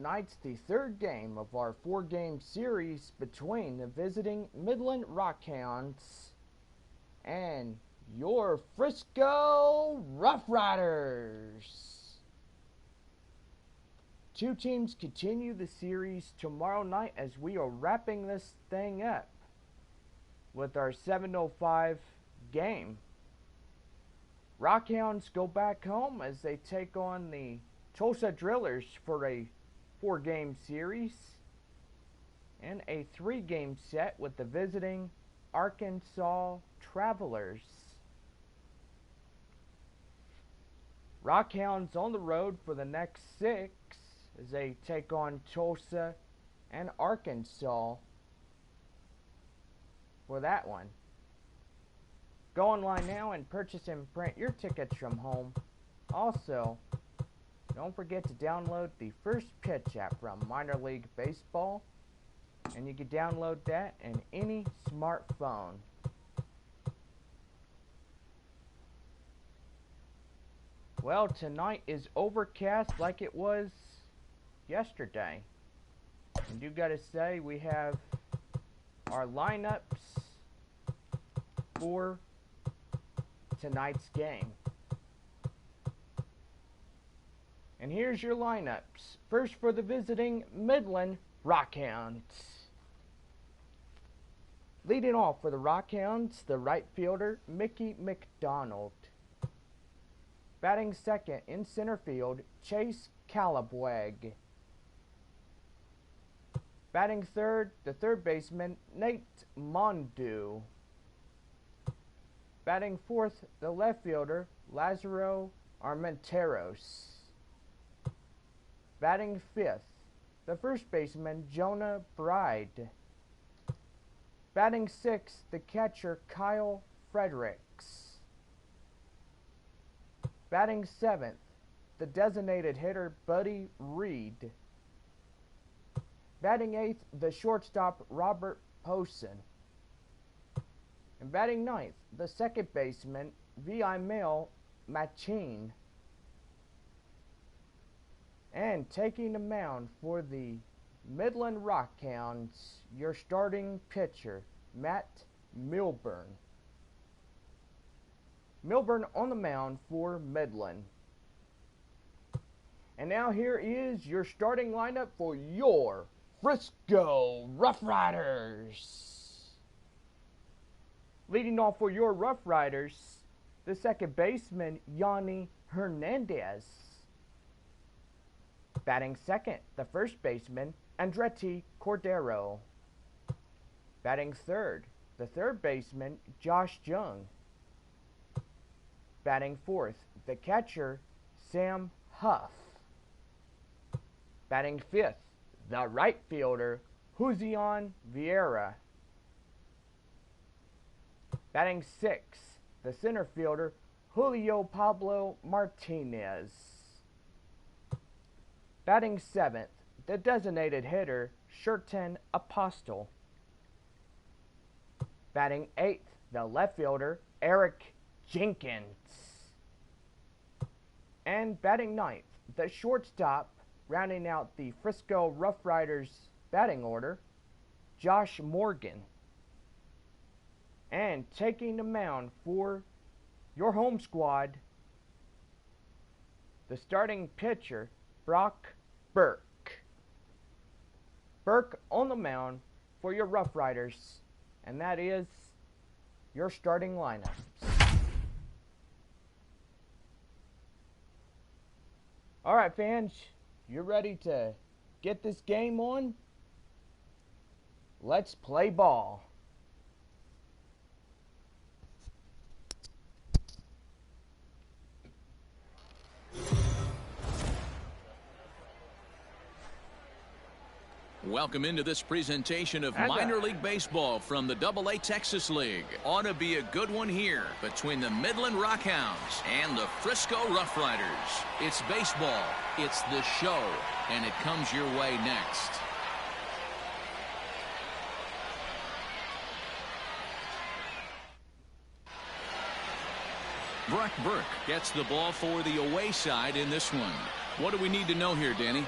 tonight's the third game of our 4-game series between the visiting Midland Rockhounds and your Frisco RuffRiders. Two teams continue the series tomorrow night as we are wrapping this thing up with our 7:05 game. Rockhounds go back home as they take on the Tulsa Drillers for a 4-game series and a 3-game set with the visiting Arkansas Travelers. Rockhounds on the road for the next 6 as they take on Tulsa and Arkansas for that one. Go online now and purchase and print your tickets from home. Also, don't forget to download the First Pitch app from Minor League Baseball, and you can download that in any smartphone. Well, tonight is overcast like it was yesterday. And you gotta say, we have our lineups for tonight's game. And here's your lineups. First for the visiting Midland Rockhounds. Leading off for the Rockhounds, the right fielder, Mickey McDonald. Batting second in center field, Chase Calabwag. Batting third, the third baseman, Nate Mondu. Batting fourth, the left fielder, Lazaro Armenteros. Batting fifth, the first baseman, Jonah Bride. Batting sixth, the catcher, Kyle Fredericks. Batting seventh, the designated hitter, Buddy Reed. Batting eighth, the shortstop, Robert Posen. And batting ninth, the second baseman, V.I. Male Machin. And taking the mound for the Midland Rockhounds, your starting pitcher, Matt Milburn. Milburn on the mound for Midland. And now here is your starting lineup for your Frisco RuffRiders. Leading off for your RuffRiders, the second baseman, Yanni Hernandez. Batting second, the first baseman, Andretti Cordero. Batting third, the third baseman, Josh Jung. Batting fourth, the catcher, Sam Huff. Batting fifth, the right fielder, Juzion Vieira. Batting sixth, the center fielder, Julio Pablo Martinez. Batting seventh, the designated hitter, Sherton Apostle. Batting eighth, the left fielder, Eric Jenkins. And batting ninth, the shortstop, rounding out the Frisco RuffRiders batting order, Josh Morgan. And taking the mound for your home squad, the starting pitcher, Brock Burke. Burke on the mound for your RuffRiders, and that is your starting lineup. Alright fans, you ready to get this game on? Let's play ball. Welcome into this presentation of minor league baseball from the AA Texas League. Ought to be a good one here between the Midland Rockhounds and the Frisco RuffRiders. It's baseball, it's the show, and it comes your way next. Brock Burke gets the ball for the away side in this one. What do we need to know here, Danny?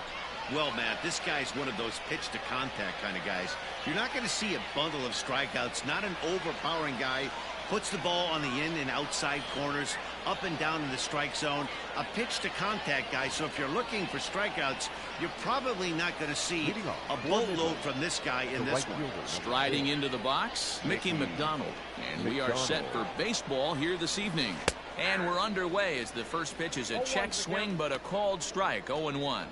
Well, Matt, this guy's one of those pitch-to-contact kind of guys. You're not going to see a bundle of strikeouts, not an overpowering guy. Puts the ball on the in and outside corners, up and down in the strike zone. A pitch-to-contact guy, so if you're looking for strikeouts, you're probably not going to see a boatload from this guy in this one. Striding into the box, Mickey McDonald. And we are set for baseball here this evening. And we're underway as the first pitch is a check swing, but a called strike, 0-1.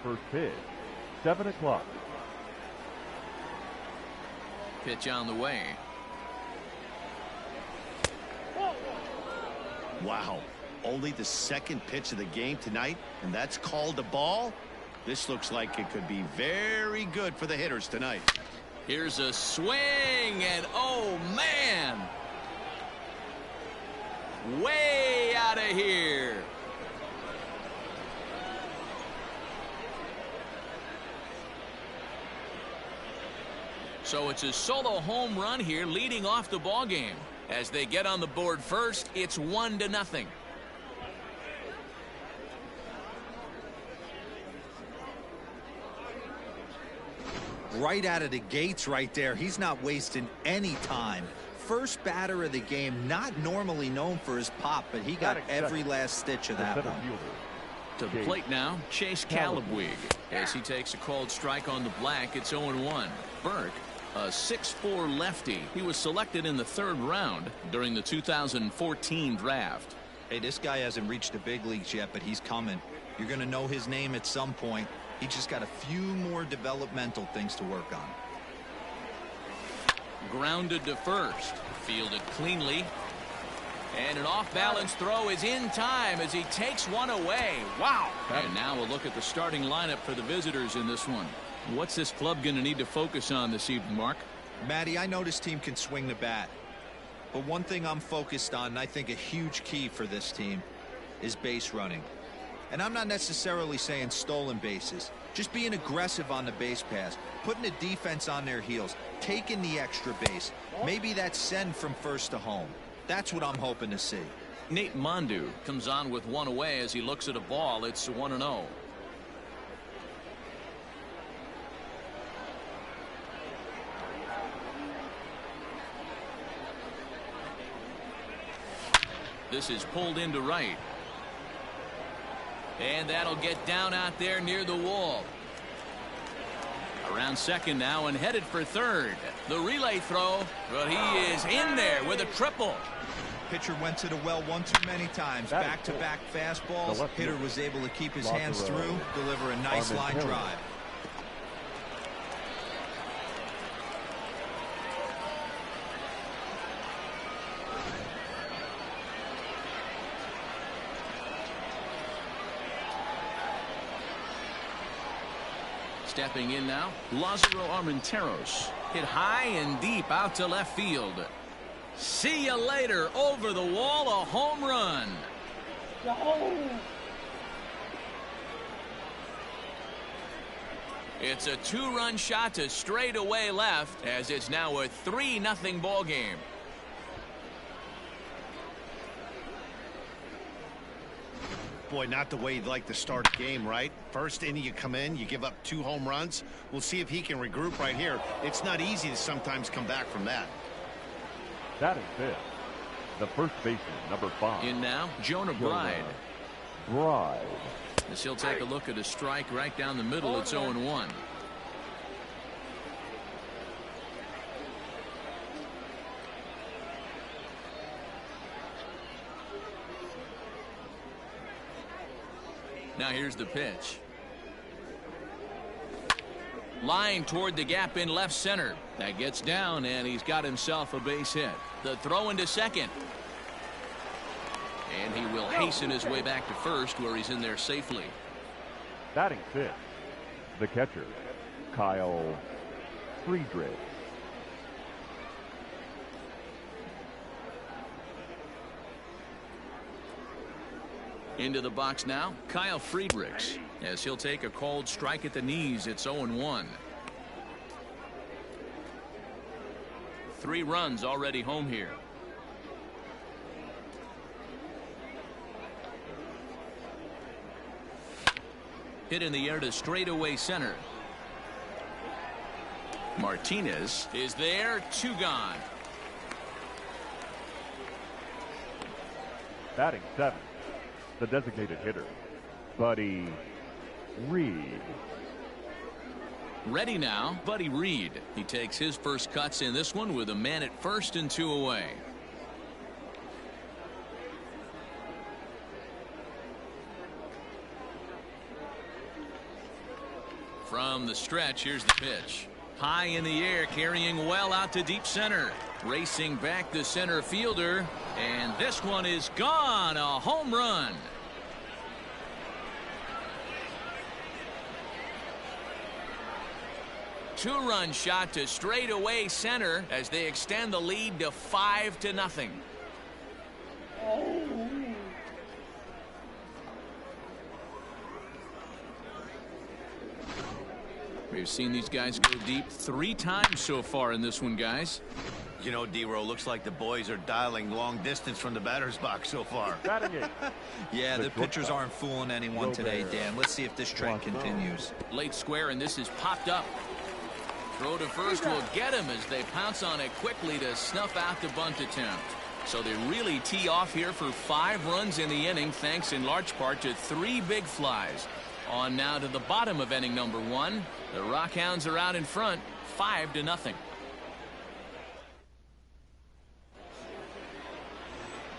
First pitch, 7 o'clock. Pitch on the way. Wow. Only the second pitch of the game tonight, and that's called a ball. This looks like it could be very good for the hitters tonight. Here's a swing, and oh, man. Way out of here. So it's a solo home run here leading off the ball game. As they get on the board first, it's 1-0. Right out of the gates right there. He's not wasting any time. First batter of the game, not normally known for his pop, but he got every last stitch of that one. To the plate now, Chase Calabwig. As he takes a called strike on the black, it's 0-1. Burke, a 6'4" lefty. He was selected in the 3rd round during the 2014 draft. Hey, this guy hasn't reached the big leagues yet, but he's coming. You're going to know his name at some point. He just got a few more developmental things to work on. Grounded to first. Fielded cleanly. And an off-balance throw is in time as he takes one away. Wow. And now we'll look at the starting lineup for the visitors in this one. What's this club going to need to focus on this evening, Mark? Matty, I know this team can swing the bat. But one thing I'm focused on, and I think a huge key for this team, is base running. And I'm not necessarily saying stolen bases. Just being aggressive on the base pass, putting the defense on their heels, taking the extra base. Maybe that send from first to home. That's what I'm hoping to see. Nate Mondu comes on with one away as he looks at a ball. It's 1-0. This is pulled into right. And that'll get down out there near the wall. Around second now and headed for third. The relay throw, but he is in there with a triple. Pitcher went to the well one too many times. Back-to-back fastballs. Hitter was able to keep his hands through, deliver a nice line drive. Stepping in now, Lázaro Armenteros. Hit high and deep out to left field. See you later. Over the wall, a home run. It's a 2-run shot to straightaway left as it's now a 3-0 ball game. Boy, not the way you'd like to start a game, right? First inning you come in, you give up 2 home runs. We'll see if he can regroup right here. It's not easy to sometimes come back from that. That is it. The first baseman, number 5. In now, Jonah Bride. As he'll take a look at a strike right down the middle. It's 0-1. Now here's the pitch. Line toward the gap in left center. That gets down, and he's got himself a base hit. The throw into second. And he will hasten his way back to first, where he's in there safely. Batting 5th, the catcher, Kyle Friedrich. Into the box now, Kyle Friedrichs, as he'll take a called strike at the knees. It's 0-1. 3 runs already home here. Hit in the air to straightaway center. Martinez is there. 2 gone. Batting 7th, the designated hitter, Buddy Reed. Ready now, Buddy Reed. He takes his first cuts in this one with a man at first and 2 away. From the stretch, here's the pitch. High in the air, carrying well out to deep center. Racing back the center fielder, and this one is gone. A home run. Two-run shot to straightaway center as they extend the lead to 5-0. We've seen these guys go deep 3 times so far in this one, guys. You know, D-Row, looks like the boys are dialing long distance from the batter's box so far. Yeah, the pitchers aren't fooling anyone today, Dan. Let's see if this trend continues. Late square, and this is popped up. Throw to first will get him as they pounce on it quickly to snuff out the bunt attempt. So they really tee off here for 5 runs in the inning, thanks in large part to 3 big flies. On now to the bottom of inning number 1. The Rockhounds are out in front, 5-0.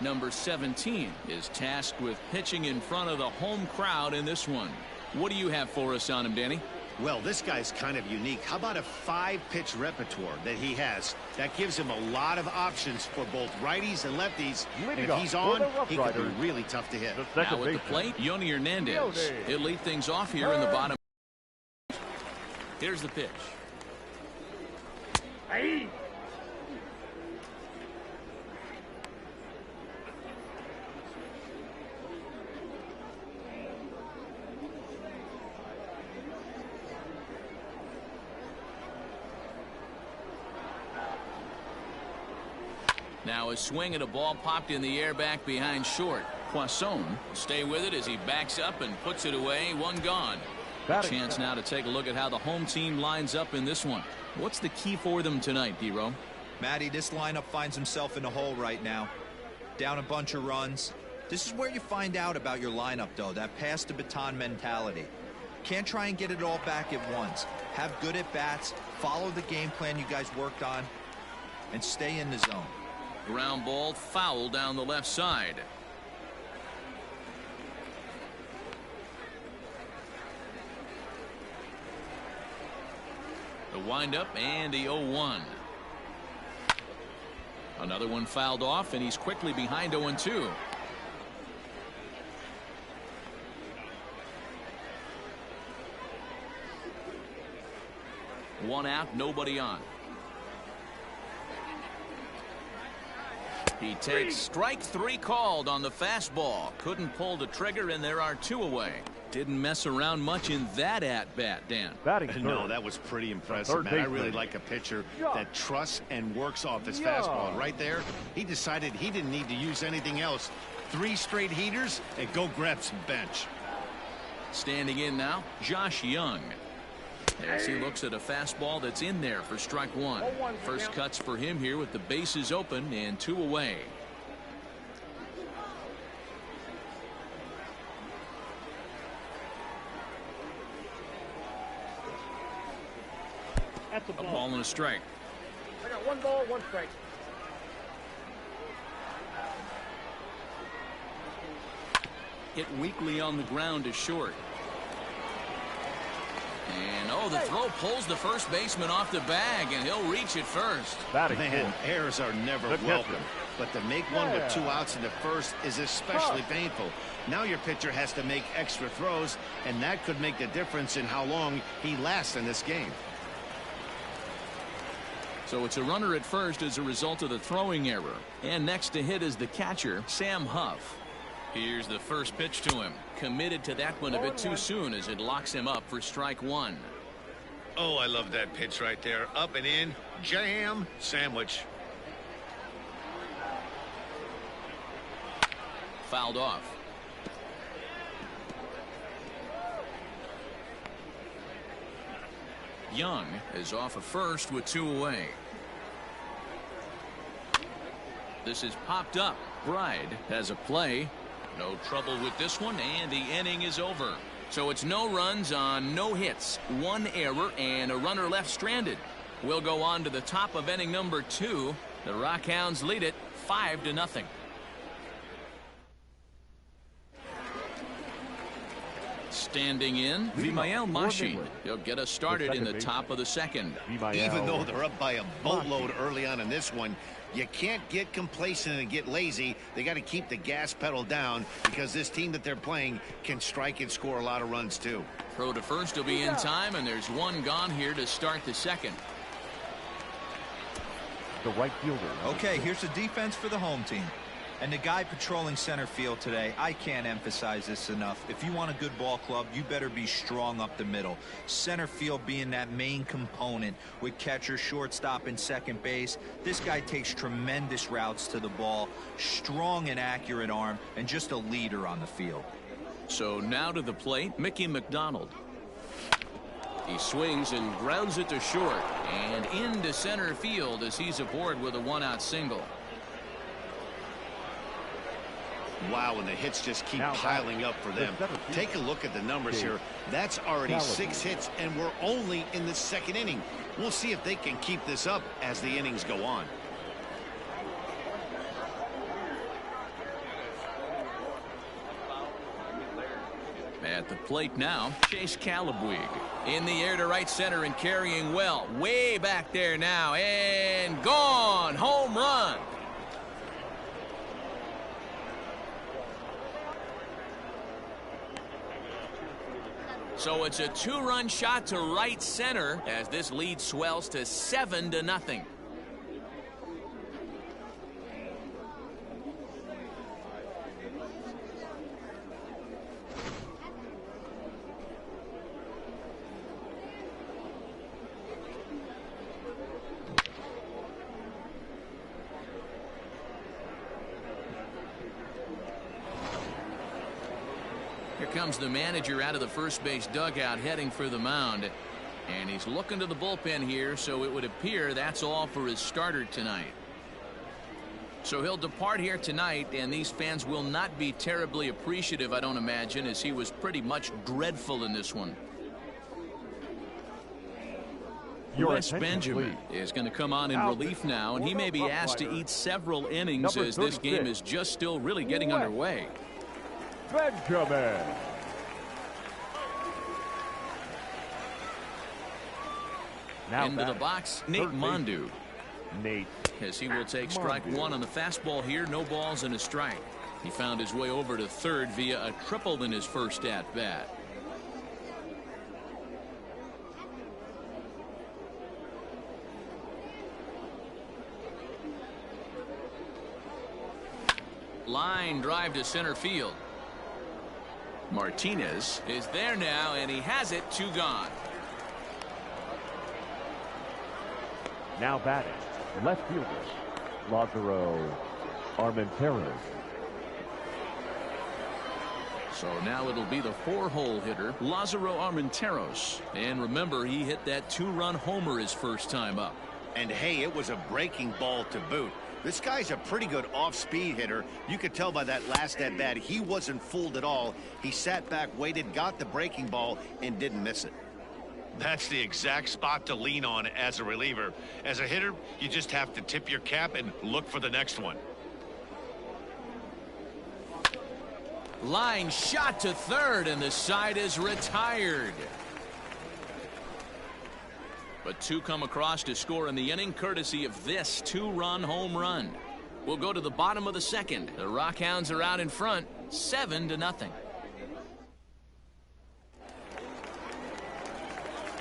Number 17 is tasked with pitching in front of the home crowd in this one. What do you have for us on him, Danny? Well, this guy's kind of unique. How about a 5-pitch repertoire that he has? That gives him a lot of options for both righties and lefties. And if he's on, he could be really tough to hit. Now at the plate, Yoni Hernandez. He'll lead things off here in the bottom. Here's the pitch. Hey. Now a swing at a ball popped in the air back behind short. Poisson stay with it as he backs up and puts it away. 1 gone. A chance now to take a look at how the home team lines up in this one. What's the key for them tonight, D-Row? Matty, this lineup finds himself in a hole right now. Down a bunch of runs. This is where you find out about your lineup, though, that pass the baton mentality. Can't try and get it all back at once. Have good at-bats, follow the game plan you guys worked on, and stay in the zone. Ground ball foul down the left side. The windup and the 0-1. Another one fouled off, and he's quickly behind 0-2. One out, nobody on. He takes strike 3 called on the fastball. Couldn't pull the trigger, and there are 2 away. Didn't mess around much in that at-bat, Dan. No, that was pretty impressive, man. I really like a pitcher that trusts and works off his fastball. Right there, he decided he didn't need to use anything else. 3 straight heaters and go grab some bench. Standing in now, Josh Young. As he looks at a fastball that's in there for strike 1. First cuts for him here with the bases open and 2 away. That's a A ball and a strike. I got 1 ball, 1 strike. Hit weakly on the ground to short. And oh, the throw pulls the first baseman off the bag, and he'll reach it first. Man, errors are never welcome, but to make one with 2 outs in the first is especially painful. Now your pitcher has to make extra throws, and that could make the difference in how long he lasts in this game. So it's a runner at first as a result of the throwing error. And next to hit is the catcher, Sam Huff. Here's the first pitch to him. Committed to that one a bit too soon as it locks him up for strike 1. Oh, I love that pitch right there. Up and in, jam, sandwich. Fouled off. Young is off of first with 2 away. This is popped up. Bride has a play. No trouble with this one, and the inning is over. So it's no runs on no hits, 1 error, and a runner left stranded. We'll go on to the top of inning number 2. The Rockhounds lead it 5-0. Standing in, Vimael Mashi. He'll get us started in the top of the second. Even though they're up by a boatload early on in this one, you can't get complacent and get lazy. They got to keep the gas pedal down because this team that they're playing can strike and score a lot of runs too. Throw to first will be in time, and there's 1 gone here to start the second. The right fielder. Okay, here's the defense for the home team. And the guy patrolling center field today, I can't emphasize this enough. If you want a good ball club, you better be strong up the middle. Center field being that main component with catcher, shortstop, and second base. This guy takes tremendous routes to the ball, strong and accurate arm, and just a leader on the field. So now to the plate, Mickey McDonald. He swings and grounds it to short and into center field as he's aboard with a 1-out single. Wow, and the hits just keep piling up for them. Take a look at the numbers here. That's already 6 hits, and we're only in the 2nd inning. We'll see if they can keep this up as the innings go on. At the plate now, Chase Calabwig. In the air to right center and carrying well. Way back there now, and gone. Home run. So it's a 2-run shot to right center as this lead swells to 7-0. Here comes the manager out of the first base dugout heading for the mound. And he's looking to the bullpen here, so it would appear that's all for his starter tonight. So he'll depart here tonight, and these fans will not be terribly appreciative, I don't imagine, as he was pretty much dreadful in this one. Wes Benjamin is going to come on in relief now, and he may be asked to eat several innings as this game is just still really getting underway. Benjamin. Now into the box, Nate Mondu. Nate. As he will take strike 1 on the fastball here, no balls and a strike. He found his way over to third via a triple in his first at bat. Line drive to center field. Martinez is there now, and he has it. 2 gone. Now batting, left fielder, Lázaro Armenteros. So now it'll be the 4-hole hitter, Lázaro Armenteros. And remember, he hit that 2-run homer his first time up. And hey, it was a breaking ball to boot. This guy's a pretty good off-speed hitter. You could tell by that last at-bat he wasn't fooled at all. He sat back, waited, got the breaking ball, and didn't miss it. That's the exact spot to lean on as a reliever. As a hitter, you just have to tip your cap and look for the next one. Line shot to third, and the side is retired. But 2 come across to score in the inning, courtesy of this 2-run home run. We'll go to the bottom of the second. The Rockhounds are out in front, 7-0.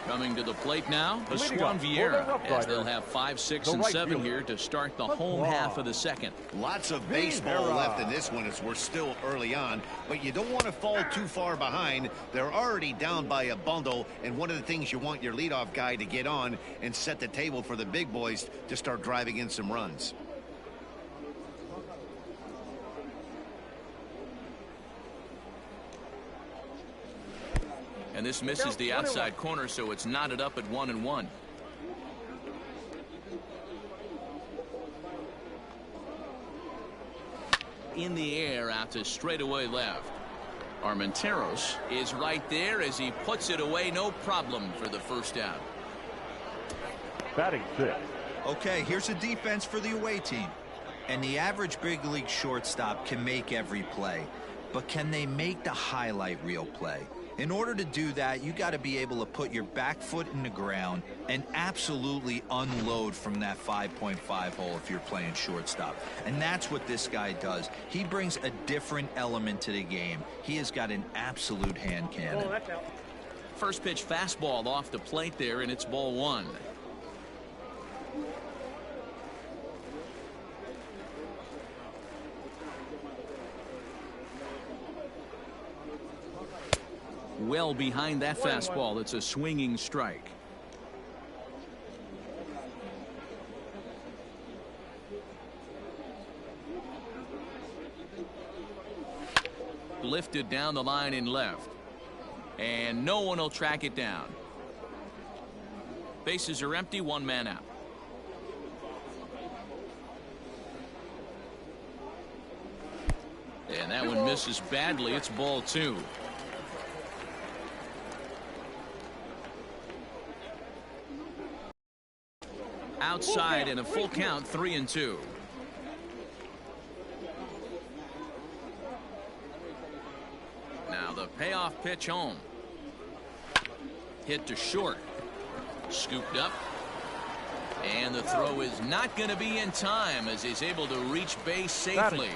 Coming to the plate now, Pascual Vieira, as they'll have 5, 6, and 7 here to start the home half of the second. Lots of baseball left in this one as we're still early on, but you don't want to fall too far behind. They're already down by a bundle, and one of the things you want your leadoff guy to get on and set the table for the big boys to start driving in some runs. And this misses the outside corner, so it's knotted up at 1-1. In the air out to straightaway left. Armenteros is right there as he puts it away, no problem for the first out. Batting 6. Okay, here's a defense for the away team. And the average big league shortstop can make every play. But can they make the highlight reel play? In order to do that, you got to be able to put your back foot in the ground and absolutely unload from that 5.5 hole if you're playing shortstop. And that's what this guy does. He brings a different element to the game. He has got an absolute hand cannon. Oh, that's out. First pitch fastball off the plate there, and it's ball 1. Well behind that fastball. It's a swinging strike. Lifted down the line in left. And no one will track it down. Bases are empty, 1 man out. And that one misses badly. It's ball 2. Outside and a full count, 3-2. Now the payoff pitch home. Hit to short. Scooped up. And the throw is not going to be in time as he's able to reach base safely.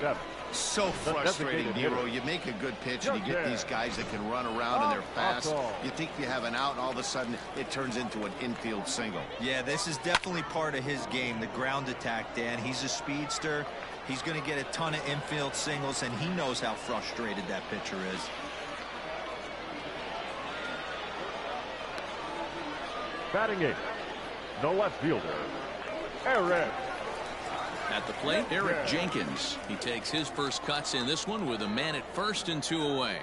So frustrating, Nero. You make a good pitch and you get these guys that can run around and they're fast. You think you have an out, and all of a sudden it turns into an infield single. Yeah, this is definitely part of his game, the ground attack, Dan. He's a speedster. He's going to get a ton of infield singles, and he knows how frustrated that pitcher is. Batting 8. The left fielder, Eric. At the plate, Eric Jenkins. He takes his first cuts in this one with a man at first and 2 away.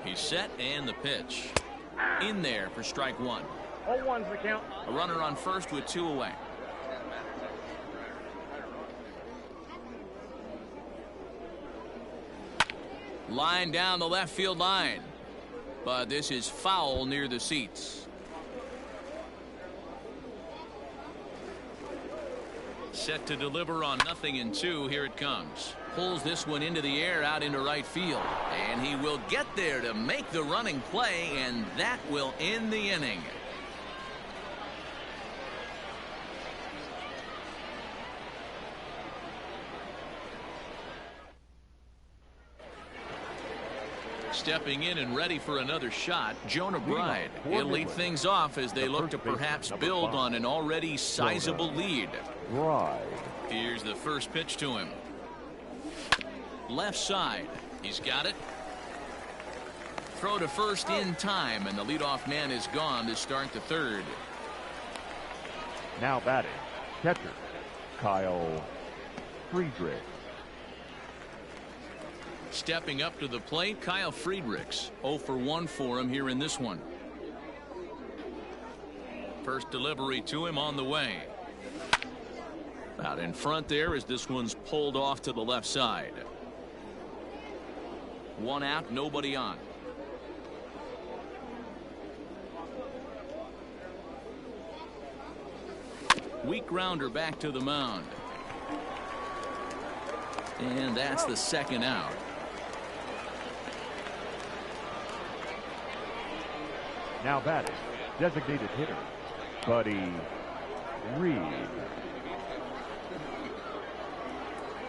He's set and the pitch. In there for strike 1. 0-1's the count. A runner on first with 2 away. Line down the left field line. But this is foul near the seats. Set to deliver on 0-2. Here it comes. Pulls this one into the air out into right field. And he will get there to make the running play, and that will end the inning. Stepping in and ready for another shot, Jonah Bride. He'll lead things off as they look to perhaps build on an already sizable lead. Here's the first pitch to him. Left side. He's got it. Throw to first in time, and the leadoff man is gone to start the third. Now batting, catcher, Kyle Friedrich. Stepping up to the plate, Kyle Friedrichs. 0 for 1 for him here in this one. First delivery to him on the way. Out in front there as this one's pulled off to the left side. 1 out, nobody on. Weak grounder back to the mound. And that's the second out. Now batting, designated hitter, Buddy Reed.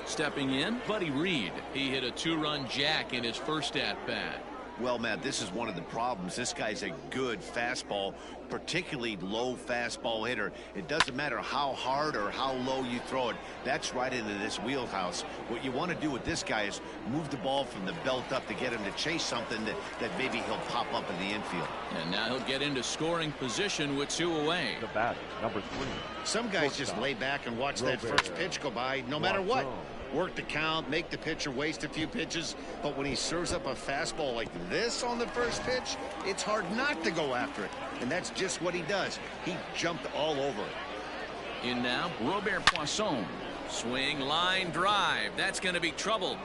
Stepping in, Buddy Reed. He hit a 2-run jack in his first at-bat. Well, Matt, this is one of the problems. This guy's a good fastball, particularly low fastball hitter. It doesn't matter how hard or how low you throw it. That's right into this wheelhouse. What you want to do with this guy is move the ball from the belt up to get him to chase something that maybe he'll pop up in the infield. And now he'll get into scoring position with 2 away. The batter, number 3. Some guys just lay back and watch that first pitch go by no matter what. work the count, make the pitcher waste a few pitches. But when he serves up a fastball like this on the first pitch, it's hard not to go after it. And that's just what he does. He jumped all over it. In now, Robert Poisson. Swing, line, drive. That's going to be trouble.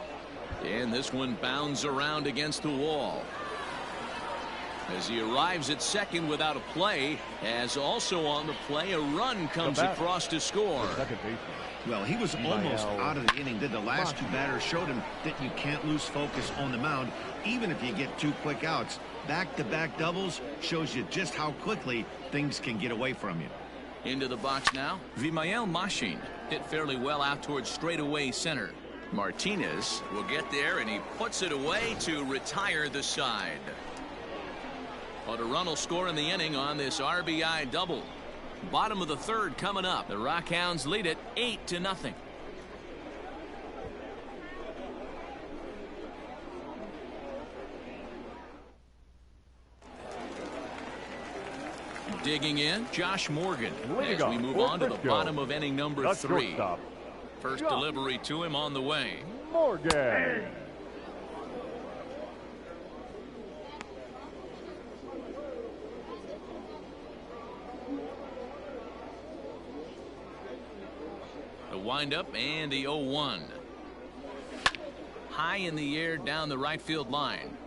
And this one bounds around against the wall. As he arrives at second without a play, as also on the play, a run comes across to score. Well, he was almost out of the inning. The last two batters showed him that you can't lose focus on the mound, even if you get 2 quick outs. Back-to-back doubles shows you just how quickly things can get away from you. Into the box now, Vimael Machin hit fairly well out towards straightaway center. Martinez will get there, and he puts it away to retire the side. But a run will score in the inning on this RBI double. Bottom of the third coming up. The Rockhounds lead it 8-0. Digging in, Josh Morgan. As we move on to the bottom of inning number 3. First delivery to him on the way. Morgan. The windup and the 0-1. High in the air down the right field line.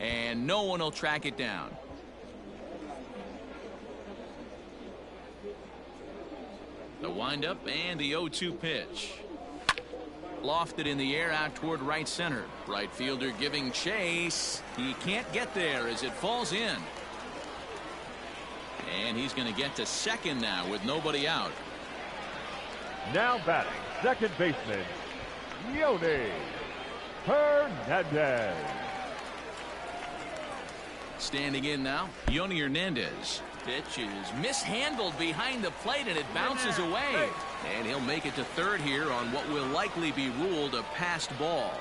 And no one will track it down. The windup and the 0-2 pitch. Lofted in the air out toward right center. Right fielder giving chase. He can't get there as it falls in. And he's going to get to second now with nobody out. Now batting, second baseman, Yoni Hernandez. Standing in now, Yoni Hernandez. Pitch is mishandled behind the plate, and it bounces away. And he'll make it to third here on what will likely be ruled a passed ball.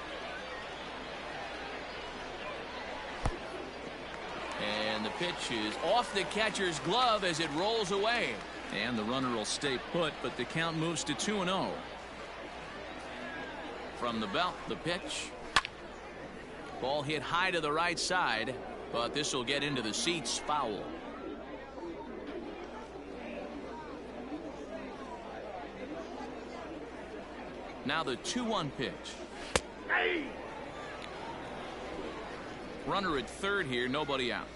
And the pitch is off the catcher's glove as it rolls away. And the runner will stay put, but the count moves to 2-0. From the belt, the pitch. Ball hit high to the right side, but this will get into the seats, foul. Now the 2-1 pitch. Runner at third here, nobody out.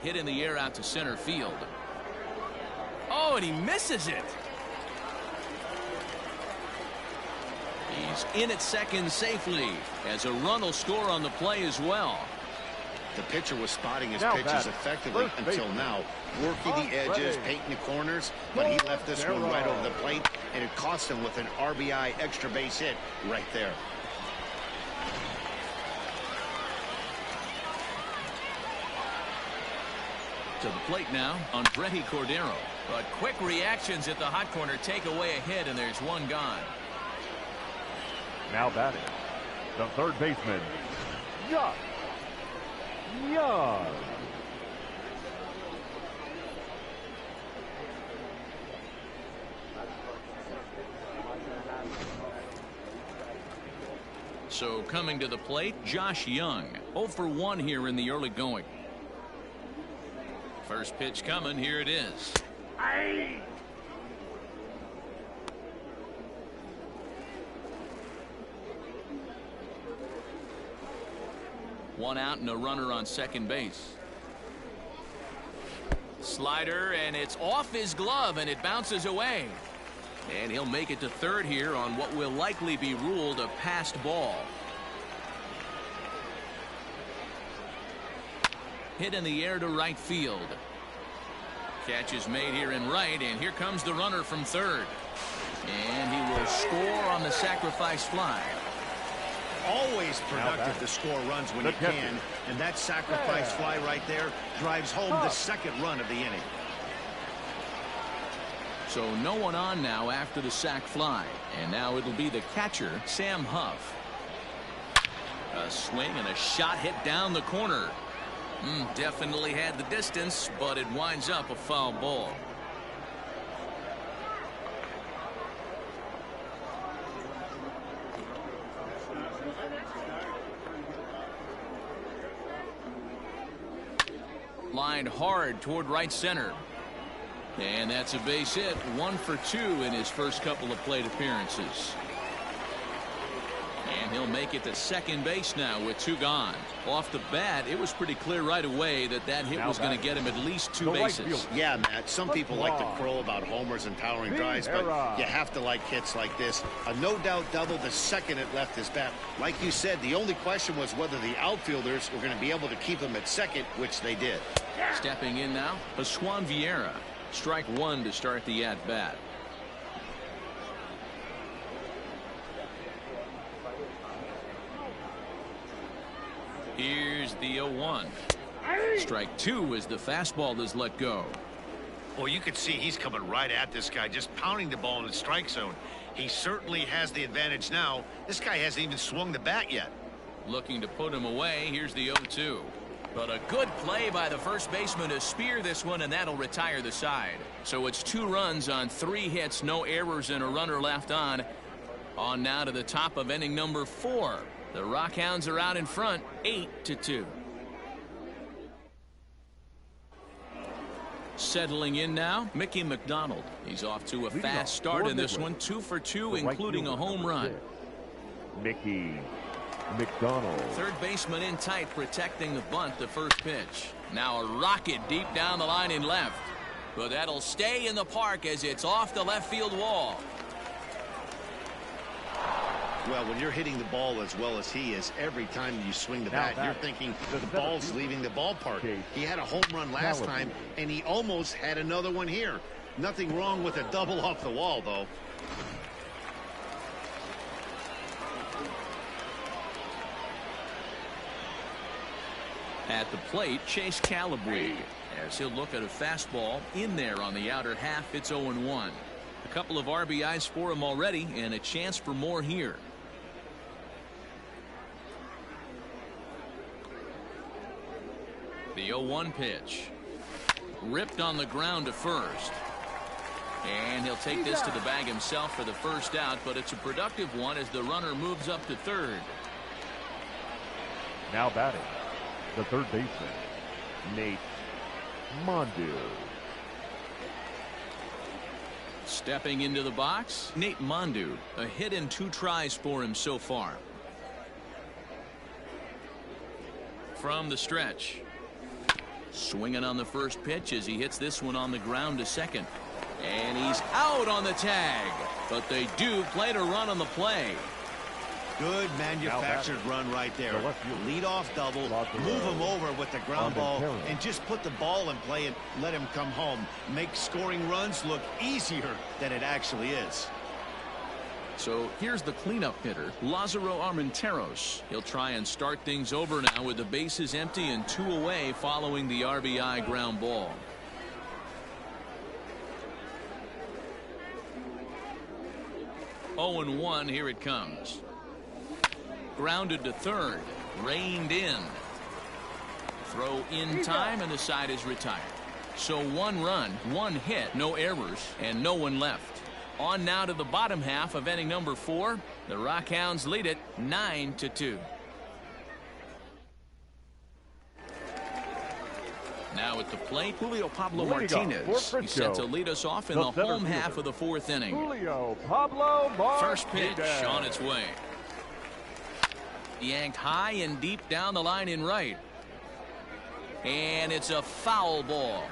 Hit in the air out to center field. Oh, and he misses it. He's in at second safely, as a run will score on the play as well. The pitcher was spotting his Now pitches back, effectively first until baseman. now, working the edges, painting the corners, but he left this one right over the plate, and it cost him with an RBI extra base hit right there. To the plate now, Andretti Cordero. But quick reactions at the hot corner take away a hit, and there's one gone. Now batting, the third baseman, Young. So coming to the plate, Josh Young. 0 for 1 here in the early going. First pitch coming. Here it is. One out and a runner on second base. Slider, and it's off his glove, and it bounces away. And he'll make it to third here on what will likely be ruled a passed ball. Hit in the air to right field. Catch is made here in right, and here comes the runner from third. And he will score on the sacrifice fly. Always productive to score runs when you can, and that sacrifice fly right there drives home the second run of the inning. So no one on now after the sac fly, and now it'll be the catcher, Sam Huff. A swing and a shot hit down the corner. Definitely had the distance, but it winds up a foul ball. Lined hard toward right center. And that's a base hit. 1 for 2 in his first couple of plate appearances. And he'll make it to second base now with 2 gone. Off the bat, it was pretty clear right away that that hit was going to get him at least 2 bases. Yeah, Matt, some people like to crow about homers and towering drives, but you have to like hits like this. A no-doubt double the second it left his bat. Like you said, the only question was whether the outfielders were going to be able to keep him at second, which they did. Stepping in now, Pascual Vieira. Strike 1 to start the at-bat. Here's the 0-1. Strike 2 as the fastball is let go. Well, you can see he's coming right at this guy, just pounding the ball in the strike zone. He certainly has the advantage now. This guy hasn't even swung the bat yet. Looking to put him away. Here's the 0-2. But a good play by the first baseman to spear this one, and that'll retire the side. So it's 2 runs on 3 hits, no errors, and a runner left on. On now to the top of inning number 4. The Rockhounds are out in front, 8-2. Settling in now, Mickey McDonald. He's off to a fast start in this one, 2 for 2, including a home run. Mickey McDonald. Third baseman in tight, protecting the bunt, the first pitch. Now a rocket deep down the line in left. But that'll stay in the park as it's off the left field wall. Well, when you're hitting the ball as well as he is, every time you swing the bat, you're thinking the ball's leaving the ballpark. He had a home run last time, and he almost had another one here. Nothing wrong with a double off the wall, though. At the plate, Chase Calabwe, as he'll look at a fastball in there on the outer half. It's 0-1. A couple of RBIs for him already, and a chance for more here. The 0-1 pitch. Ripped on the ground to first. And he'll take this to the bag himself for the first out, but it's a productive one as the runner moves up to third. Now batting, the third baseman, Nate Mondu. Stepping into the box, Nate Mondu. A hit and 2 tries for him so far. From the stretch. Swinging on the first pitch as he hits this one on the ground to second. And he's out on the tag. But they do play to run on the play. Good manufactured run right there. Lead off double, move him over with the ground ball, and just put the ball in play and let him come home. Make scoring runs look easier than it actually is. So here's the cleanup hitter, Lázaro Armenteros. He'll try and start things over now with the bases empty and 2 away following the RBI ground ball. Oh and 1, here it comes. Grounded to third, reined in. Throw in time, and the side is retired. So 1 run, 1 hit, no errors, and no one left. On now to the bottom half of inning number 4. The Rockhounds lead it 9-2. Now at the plate, Julio Pablo Martinez. He's set to lead us off in the home half of the 4th inning. Julio Pablo Martinez. First pitch on its way. Yanked high and deep down the line in right. And it's a foul ball.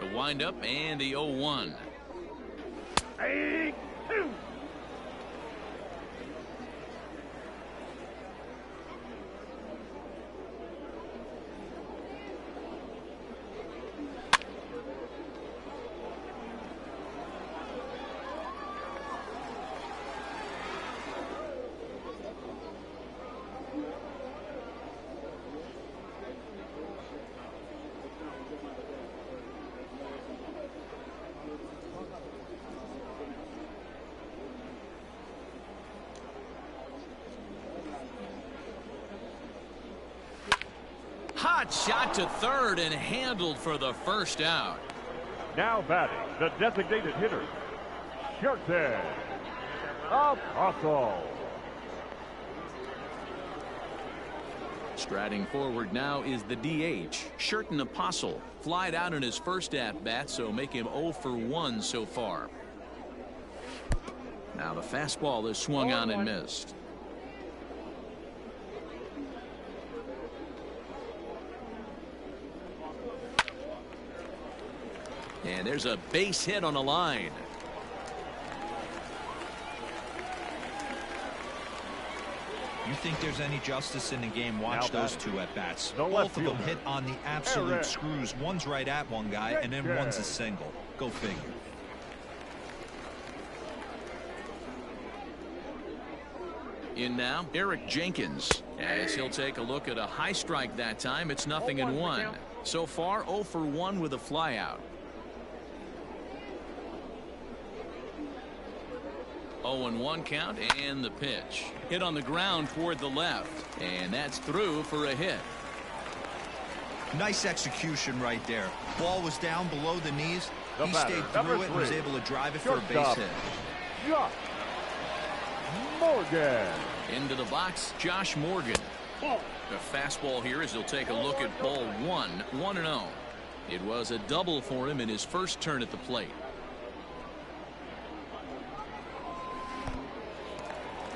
The windup and the 0-1. 8-2. Hot shot to third and handled for the first out. Now batting, the designated hitter, Sherton Apostle. Striding forward now is the DH, Sherton Apostle. Flied out in his first at-bat, so make him 0 for 1 so far. Now the fastball is swung on and missed. And there's a base hit on the line. You think there's any justice in the game? Watch those 2 at-bats. Both of them hit on the absolute screws. One's right at one guy, and then one's a single. Go figure. In now, Eric Jenkins. As he'll take a look at a high strike that time. It's 0-1. So far, 0 for 1 with a flyout. 0-1 count, and the pitch. Hit on the ground toward the left, and that's through for a hit. Nice execution right there. Ball was down below the knees. He stayed through it and was able to drive it for a base hit. Josh Morgan. Into the box, Josh Morgan. The fastball here as he'll take a look at ball 1, 1-0. It was a double for him in his first turn at the plate.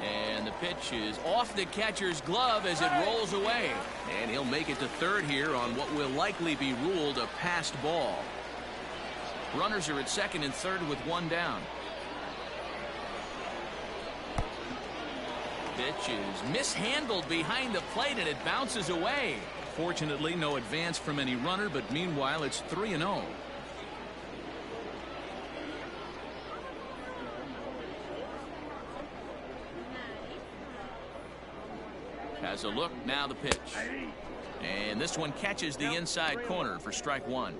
And the pitch is off the catcher's glove as it rolls away. And he'll make it to third here on what will likely be ruled a passed ball. Runners are at second and third with 1 down. Pitch is mishandled behind the plate and it bounces away. Fortunately, no advance from any runner, but meanwhile it's 3-0. Has a look, now the pitch. And this one catches the inside corner for strike 1.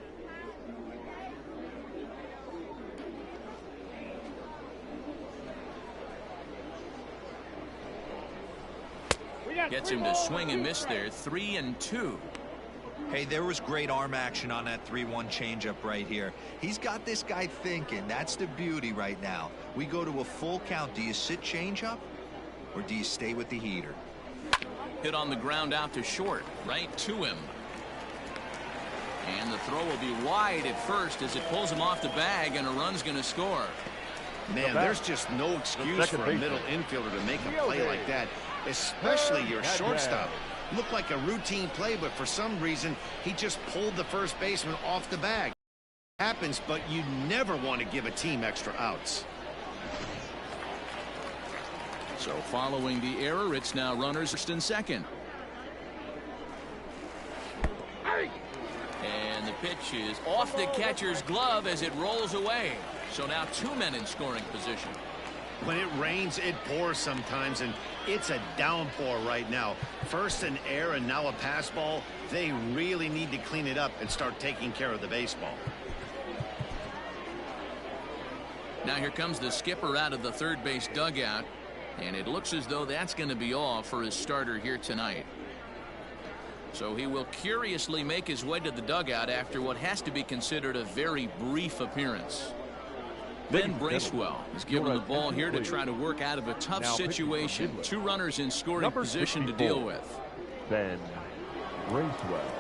Gets him to swing and miss there. 3-2. Hey, there was great arm action on that 3-1 changeup right here. He's got this guy thinking. That's the beauty right now. We go to a full count. Do you sit changeup or do you stay with the heater? Hit on the ground out to short, right to him. And the throw will be wide at first as it pulls him off the bag, and a run's going to score. Man, there's just no excuse for a middle infielder to make a play like that, especially your shortstop. Looked like a routine play, but for some reason, he just pulled the first baseman off the bag. Happens, but you never want to give a team extra outs. So following the error, it's now runners first and second. And the pitch is off the catcher's glove as it rolls away. So now 2 men in scoring position. When it rains, it pours sometimes, and it's a downpour right now. First an error and now a pass ball. They really need to clean it up and start taking care of the baseball. Now here comes the skipper out of the third base dugout, and it looks as though that's going to be all for his starter here tonight. So he will curiously make his way to the dugout after what has to be considered a very brief appearance. Ben Bracewell is given the ball here to try to work out of a tough situation. 2 runners in scoring position to deal with. Ben Bracewell.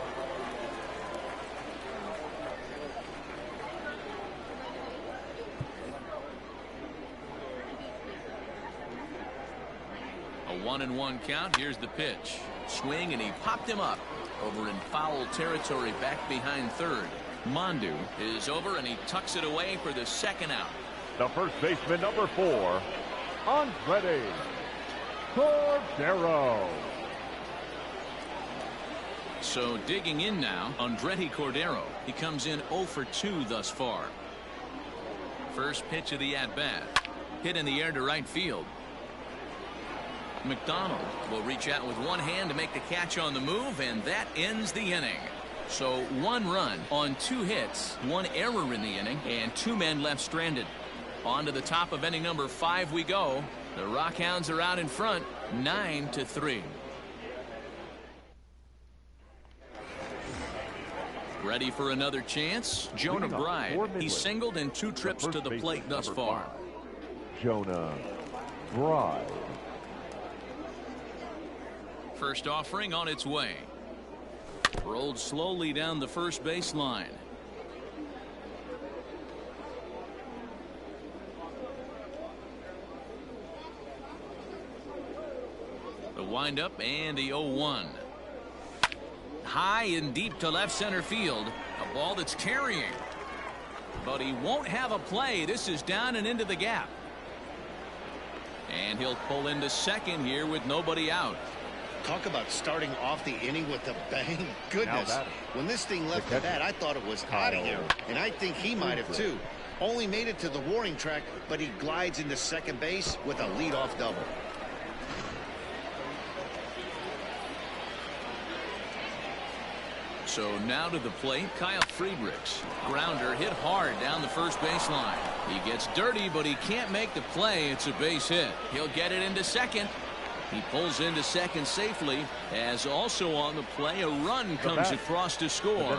A 1-1 count. Here's the pitch. Swing, and he popped him up over in foul territory back behind third. Mondu is over, and he tucks it away for the second out. The first baseman, number 4, Andretti Cordero. So digging in now, Andretti Cordero. He comes in 0 for 2 thus far. First pitch of the at-bat. Hit in the air to right field. McDonald will reach out with one hand to make the catch on the move, and that ends the inning. So 1 run on 2 hits, 1 error in the inning, and 2 men left stranded. On to the top of inning number 5 we go. The Rockhounds are out in front, 9-3. Ready for another chance? Jonah Bride. He's singled in 2 trips to the plate thus far. Jonah Bride. First offering on its way. Rolled slowly down the first baseline. The windup and the 0-1. High and deep to left center field. A ball that's carrying. But he won't have a play. This is down and into the gap. And he'll pull into second here with nobody out. Talk about starting off the inning with a bang. Goodness. When this thing left the bat, I thought it was out of here. And I think he might have too. Only made it to the warning track, but he glides into second base with a leadoff double. So now to the plate, Kyle Friedrichs. Grounder hit hard down the first baseline. He gets dirty, but he can't make the play. It's a base hit. He'll get it into second. He pulls into second safely, as also on the play, a run comes across to score.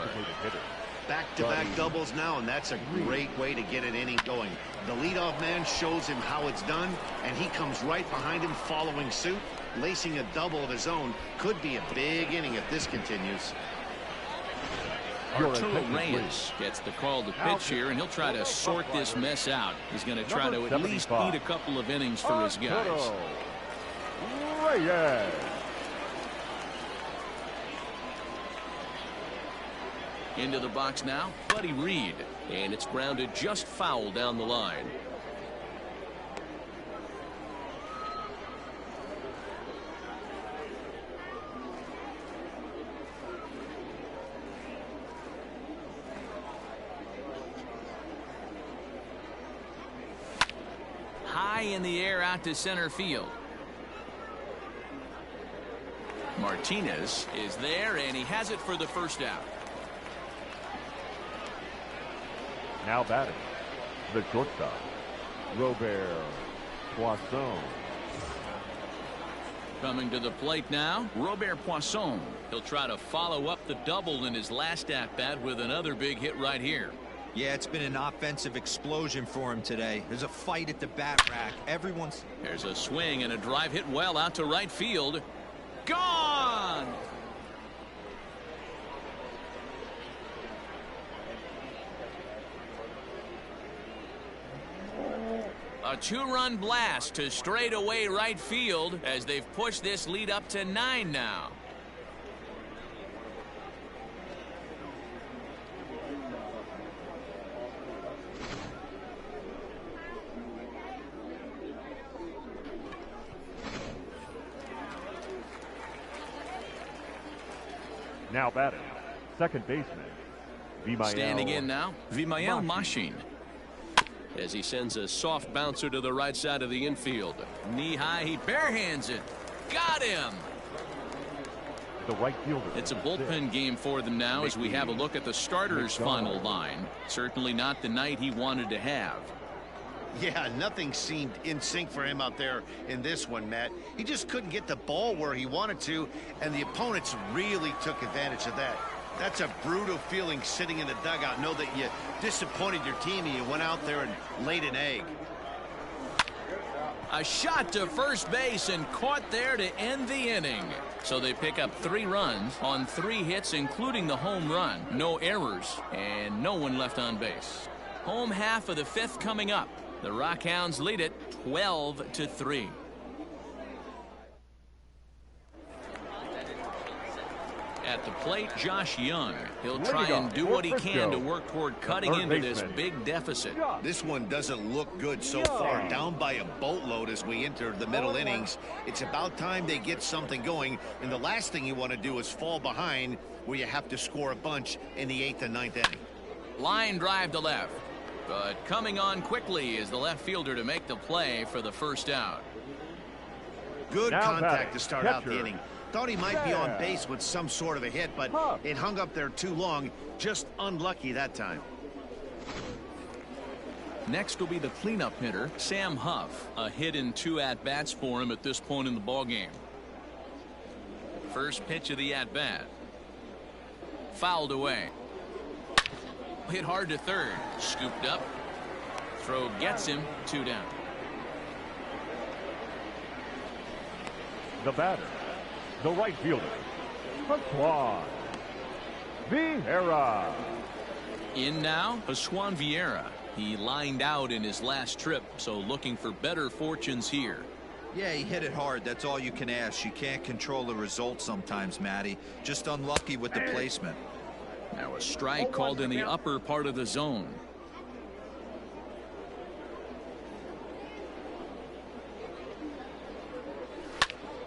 Back-to-back doubles now, and that's a great way to get an inning going. The leadoff man shows him how it's done, and he comes right behind him following suit, lacing a double of his own. Could be a big inning if this continues. Arturo Reyes gets the call to pitch here, and he'll try to sort this mess out. He's going to try to at least eat a couple of innings for his guys. Reyes. Into the box now, Buddy Reed, and it's grounded just foul down the line. High in the air out to center field. Martinez is there, and he has it for the first out. Now batting, the shortstop, Robert Poisson. Coming to the plate now, Robert Poisson. He'll try to follow up the double in his last at-bat with another big hit right here. Yeah, it's been an offensive explosion for him today. There's a fight at the bat rack. There's a swing and a drive hit well out to right field. Gone! A two-run blast to straightaway right field as they've pushed this lead up to 9 now. Now batting, second baseman, Vimael. Standing in now, Vimael Machine. As he sends a soft bouncer to the right side of the infield. Knee high, he barehands it. Got him! The right fielder. It's a bullpen game for them now as we have a look at the starter's final line. Certainly not the night he wanted to have. Yeah, nothing seemed in sync for him out there in this one, Matt. He just couldn't get the ball where he wanted to, and the opponents really took advantage of that. That's a brutal feeling sitting in the dugout. Know that you disappointed your team and you went out there and laid an egg. A shot to first base and caught there to end the inning. So they pick up 3 runs on 3 hits, including the home run. No errors and no one left on base. Home half of the 5th coming up. The Rockhounds lead it 12-3. At the plate, Josh Young. He'll try and do what he can to work toward cutting into this big deficit. This one doesn't look good so far. Down by a boatload as we enter the middle innings. It's about time they get something going, and the last thing you want to do is fall behind where you have to score a bunch in the 8th and 9th inning. Line drive to left. But coming on quickly is the left fielder to make the play for the first out. Good contact to start out the inning. Thought he might be on base with some sort of a hit, but it hung up there too long. Just unlucky that time. Next will be the cleanup hitter, Sam Huff. A hit in 2 at-bats for him at this point in the ballgame. First pitch of the at-bat. Fouled away. Hit hard to third. Scooped up. Throw gets him. 2 down. The batter, the right fielder, Pascual Vieira. In now, Pascual Vieira. He lined out in his last trip, so looking for better fortunes here. Yeah, he hit it hard. That's all you can ask. You can't control the result sometimes, Matty. Just unlucky with the placement. Now a strike called in the upper part of the zone.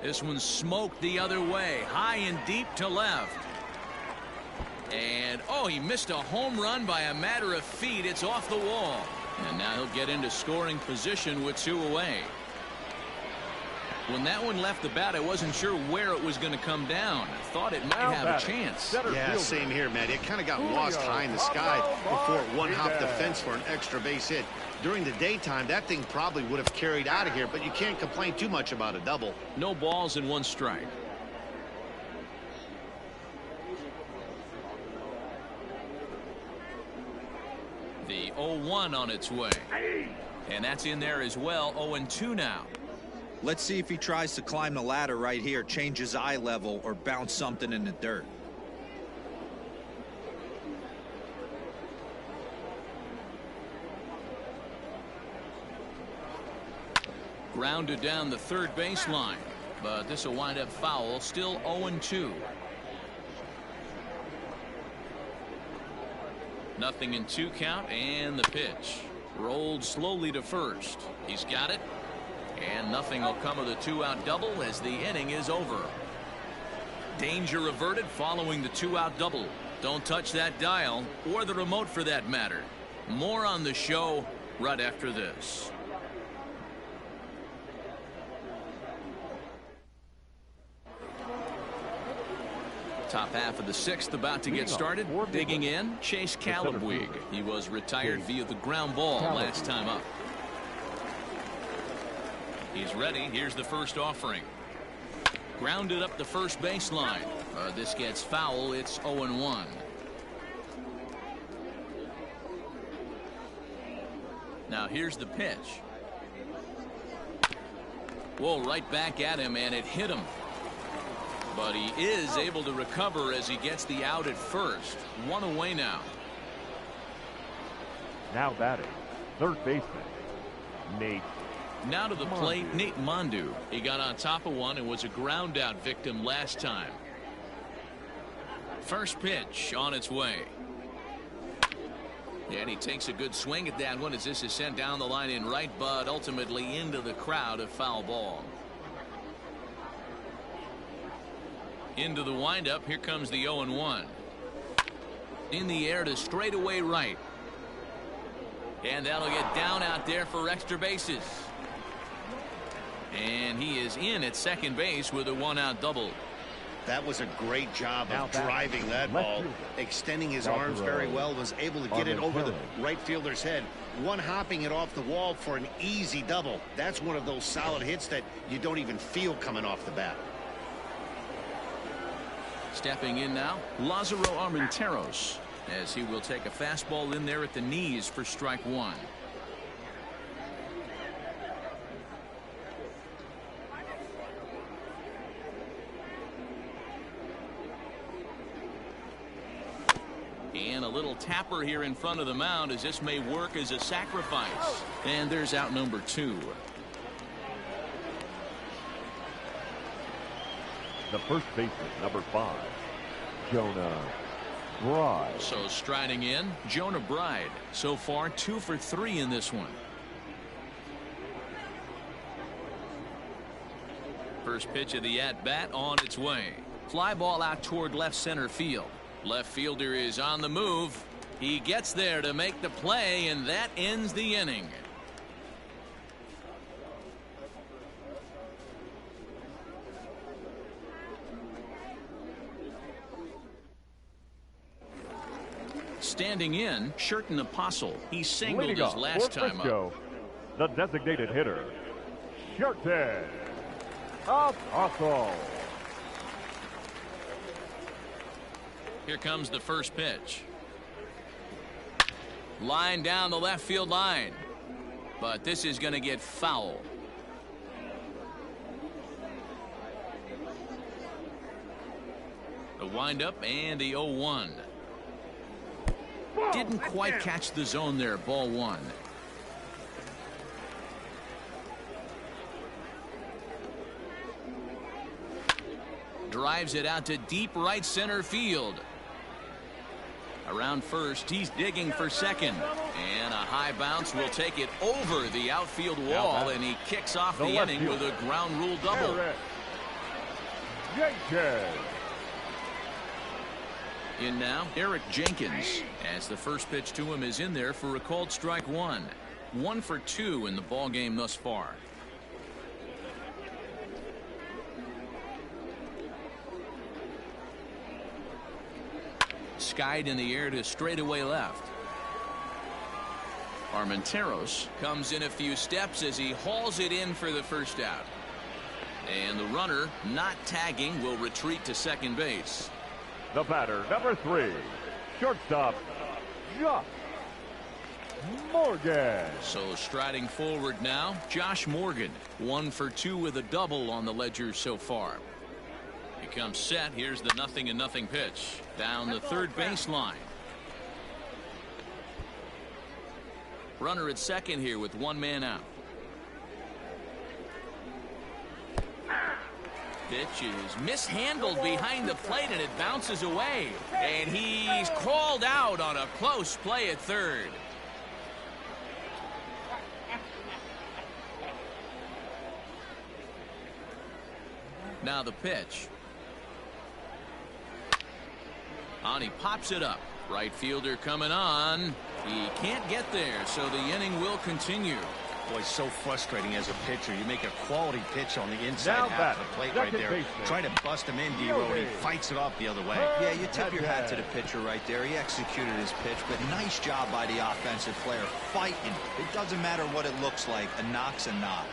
This one smoked the other way, high and deep to left. And, oh, he missed a home run by a matter of feet. It's off the wall. And now he'll get into scoring position with 2 away. When that one left the bat, I wasn't sure where it was going to come down. I thought it might have a chance. Yeah, same here, Matt. It kind of got lost high in the sky before it one-hopped the fence for an extra base hit. During the daytime, that thing probably would have carried out of here, but you can't complain too much about a double. No balls and 1 strike. The 0-1 on its way. And that's in there as well. 0-2 now. Let's see if he tries to climb the ladder right here, change his eye level, or bounce something in the dirt. Grounded down the third baseline, but this will wind up foul. Still 0-2. Nothing in 2 count, and the pitch rolled slowly to first. He's got it. And nothing will come of the 2-out double as the inning is over. Danger averted following the 2-out double. Don't touch that dial or the remote for that matter. More on the show right after this. Top half of the 6th about to get started. Digging in, Chase Calabwig. He was retired via the ground ball last time up. He's ready. Here's the first offering. Grounded up the first baseline. This gets foul. It's 0-1. Now here's the pitch. Whoa, right back at him, and it hit him. But he is able to recover as he gets the out at first. 1 away now. Now batting, third baseman, Nate. Now to the plate, Nate Mondu. He got on top of one and was a ground out victim last time. First pitch on its way. And he takes a good swing at that one as this is sent down the line in right, but ultimately into the crowd, a foul ball. Into the windup, here comes the 0-1. In the air to straightaway right. And that'll get down out there for extra bases. And he is in at second base with a 1-out double. That was a great job of driving that ball, extending his arms very well, was able to get it over the right fielder's head, one hopping it off the wall for an easy double. That's one of those solid hits that you don't even feel coming off the bat. Stepping in now, Lázaro Armenteros, as he will take a fastball in there at the knees for strike one. And a little tapper here in front of the mound as this may work as a sacrifice. And there's out number 2. The first baseman, number 5, Jonah Bride. So striding in, Jonah Bride. So far 2 for 3 in this one. First pitch of the at-bat on its way. Fly ball out toward left center field. Left fielder is on the move. He gets there to make the play, and that ends the inning. Standing in, Sherton Apostle. He singled his last time up. The designated hitter, Sherton Apostle. Here comes the first pitch. Line down the left field line. But this is going to get foul. The windup and the 0-1. Didn't quite catch the zone there. Ball 1. Drives it out to deep right center field. Around first, he's digging for second. And a high bounce will take it over the outfield wall, and he kicks off the inning with a ground rule double. In now, Eric Jenkins, as the first pitch to him is in there for a called strike 1. 1 for 2 in the ball game thus far. Skied in the air to straightaway left. Armenteros comes in a few steps as he hauls it in for the first out. And the runner, not tagging, will retreat to second base. The batter, number 3, shortstop, Josh Morgan. So striding forward now, Josh Morgan. 1 for 2 with a double on the ledger so far. He comes set. Here's the 0-0 pitch. Down the third baseline. Runner at second here with 1 man out. Pitch is mishandled behind the plate and it bounces away. And he's called out on a close play at third. Now the pitch. He pops it up. Right fielder coming on. He can't get there, so the inning will continue. Boy, so frustrating as a pitcher. You make a quality pitch on the inside half of the plate right there. Try to bust him in, D-Row, and he fights it off the other way. Yeah, you tip your hat to the pitcher right there. He executed his pitch, but nice job by the offensive player fighting. It doesn't matter what it looks like. A knock's a knock.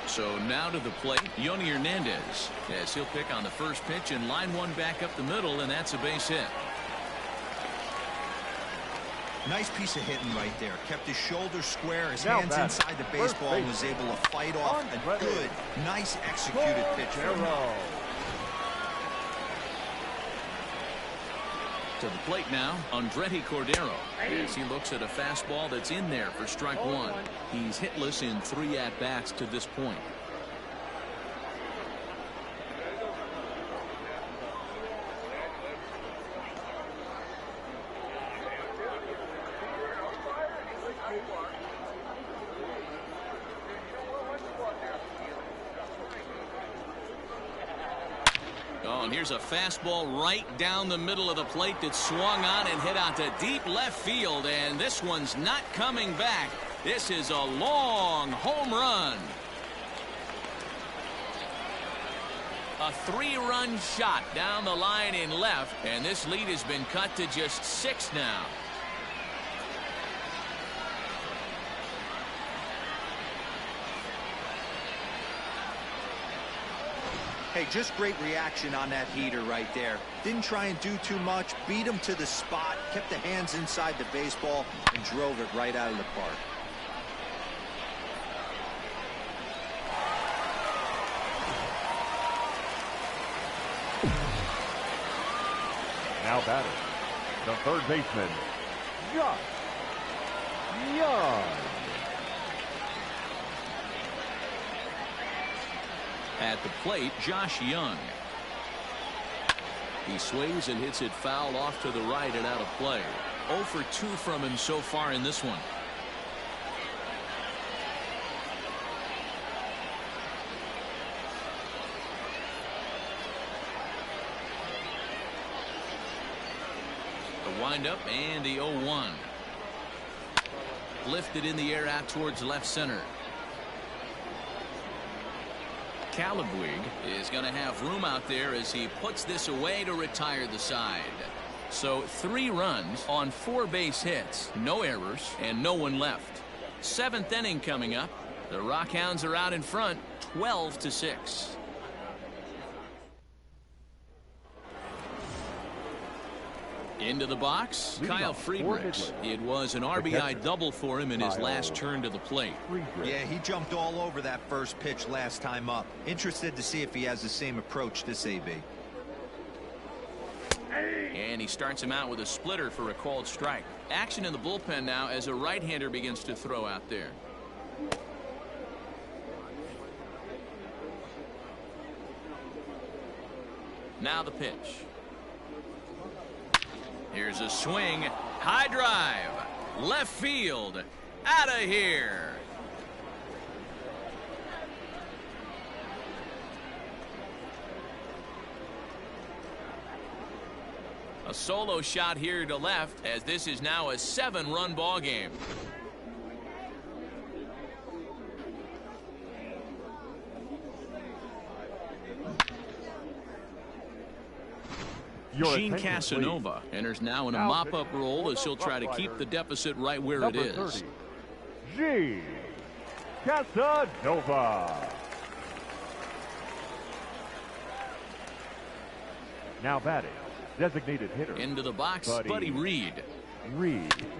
So now to the plate, Yoni Hernandez, as he'll pick on the first pitch and line one back up the middle, and that's a base hit. Nice piece of hitting right there. Kept his shoulders square, his hands inside the baseball, and was able to fight off a good, nice executed pitch. To the plate now, Andretti Cordero, as he looks at a fastball that's in there for strike one. He's hitless in 3 at-bats to this point. Oh, and here's a fastball right down the middle of the plate that swung on and hit out to deep left field, and this one's not coming back. This is a long home run. A 3-run shot down the line in left, and this lead has been cut to just 6 now. Hey, just great reaction on that heater right there. Didn't try and do too much, beat him to the spot, kept the hands inside the baseball, and drove it right out of the park. Now batting, the third baseman, Josh Young. At the plate, Josh Young. He swings and hits it foul off to the right and out of play. 0 for 2 from him so far in this one. The windup and the 0-1. Lifted in the air out towards left center. Calabwig is going to have room out there as he puts this away to retire the side. So 3 runs on 4 base hits, no errors, and no one left. 7th inning coming up. The Rockhounds are out in front, 12-6. Into the box, Kyle Friedrichs. It was an RBI double for him in his last turn to the plate. Yeah, he jumped all over that first pitch last time up. Interested to see if he has the same approach this AB. And he starts him out with a splitter for a called strike. Action in the bullpen now as a right-hander begins to throw out there. Now the pitch. Here's a swing, high drive, left field, out of here. A solo shot here to left as this is now a 7-run ball game. Gene Casanova enters now in a mop-up role as he'll try to keep the deficit right where it is. Gene Casanova. Now batting, designated hitter. Into the box, Buddy Reed.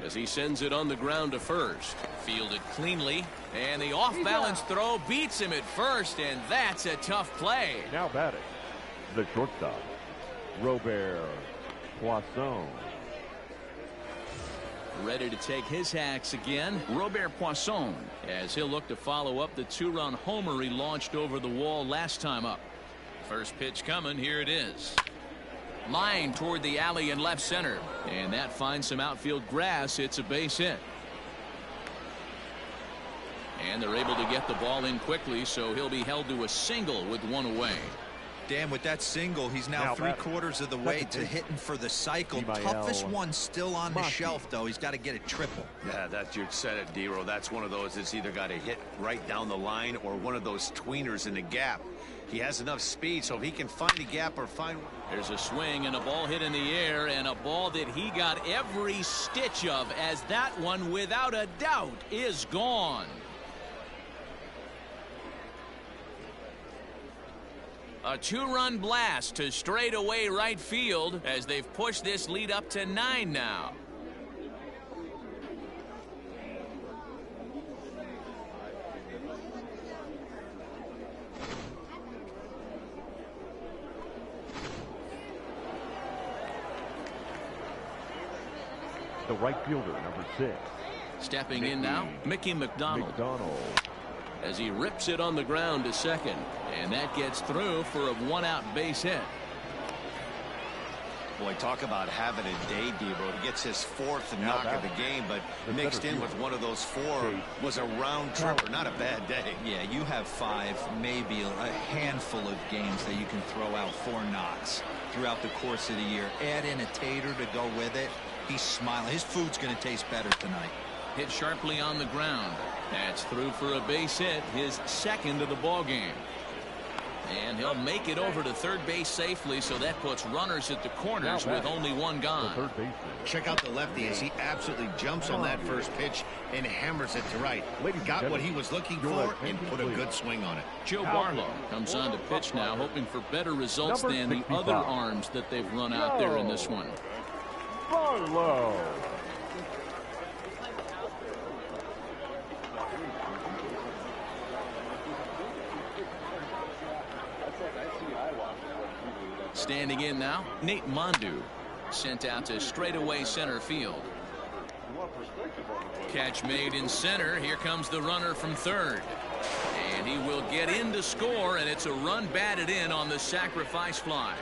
As he sends it on the ground to first. Fielded cleanly, and the off-balance throw beats him at first, and that's a tough play. Now batting, the shortstop, Robert Poisson. Ready to take his hacks again, Robert Poisson, as he'll look to follow up the 2-run homer he launched over the wall last time up. First pitch coming, here it is. Line toward the alley in left center, and that finds some outfield grass. It's a base hit. And they're able to get the ball in quickly, so he'll be held to a single with 1 away. Dan, with that single, he's now 3/4 of the way to hitting for the cycle. Toughest one still on the shelf, though. He's got to get a triple. Yeah, you said it, D-Row. That's one of those that's either got to hit right down the line or one of those tweeners in the gap. He has enough speed, so if he can find a gap or find... There's a swing and a ball hit in the air, and a ball that he got every stitch of, as that one, without a doubt, is gone. A 2-run blast to straightaway right field as they've pushed this lead up to 9 now. The right fielder, number 6. Stepping in now, Mickey McDonald. As he rips it on the ground to second. And that gets through for a 1-out base hit. Boy, talk about having a day, Debo. He gets his 4th knock of the game, but mixed in with one of those 4 was a round tripper. Not a bad day. Yeah, you have 5, maybe a handful of games that you can throw out 4 knocks throughout the course of the year. Add in a tater to go with it. He's smiling. His food's going to taste better tonight. Hit sharply on the ground. That's through for a base hit, his 2nd of the ball game. And he'll make it over to third base safely, so that puts runners at the corners with only 1 gone. Check out the lefty as he absolutely jumps on that first pitch and hammers it to right. Got what he was looking for and put a good swing on it. Joe Barlow comes on to pitch now, hoping for better results than the other arms that they've run out there in this one. Barlow. Standing in now, Nate Mondu, sent out to straightaway center field. Catch made in center. Here comes the runner from third. And he will get in to score, and it's a run batted in on the sacrifice fly.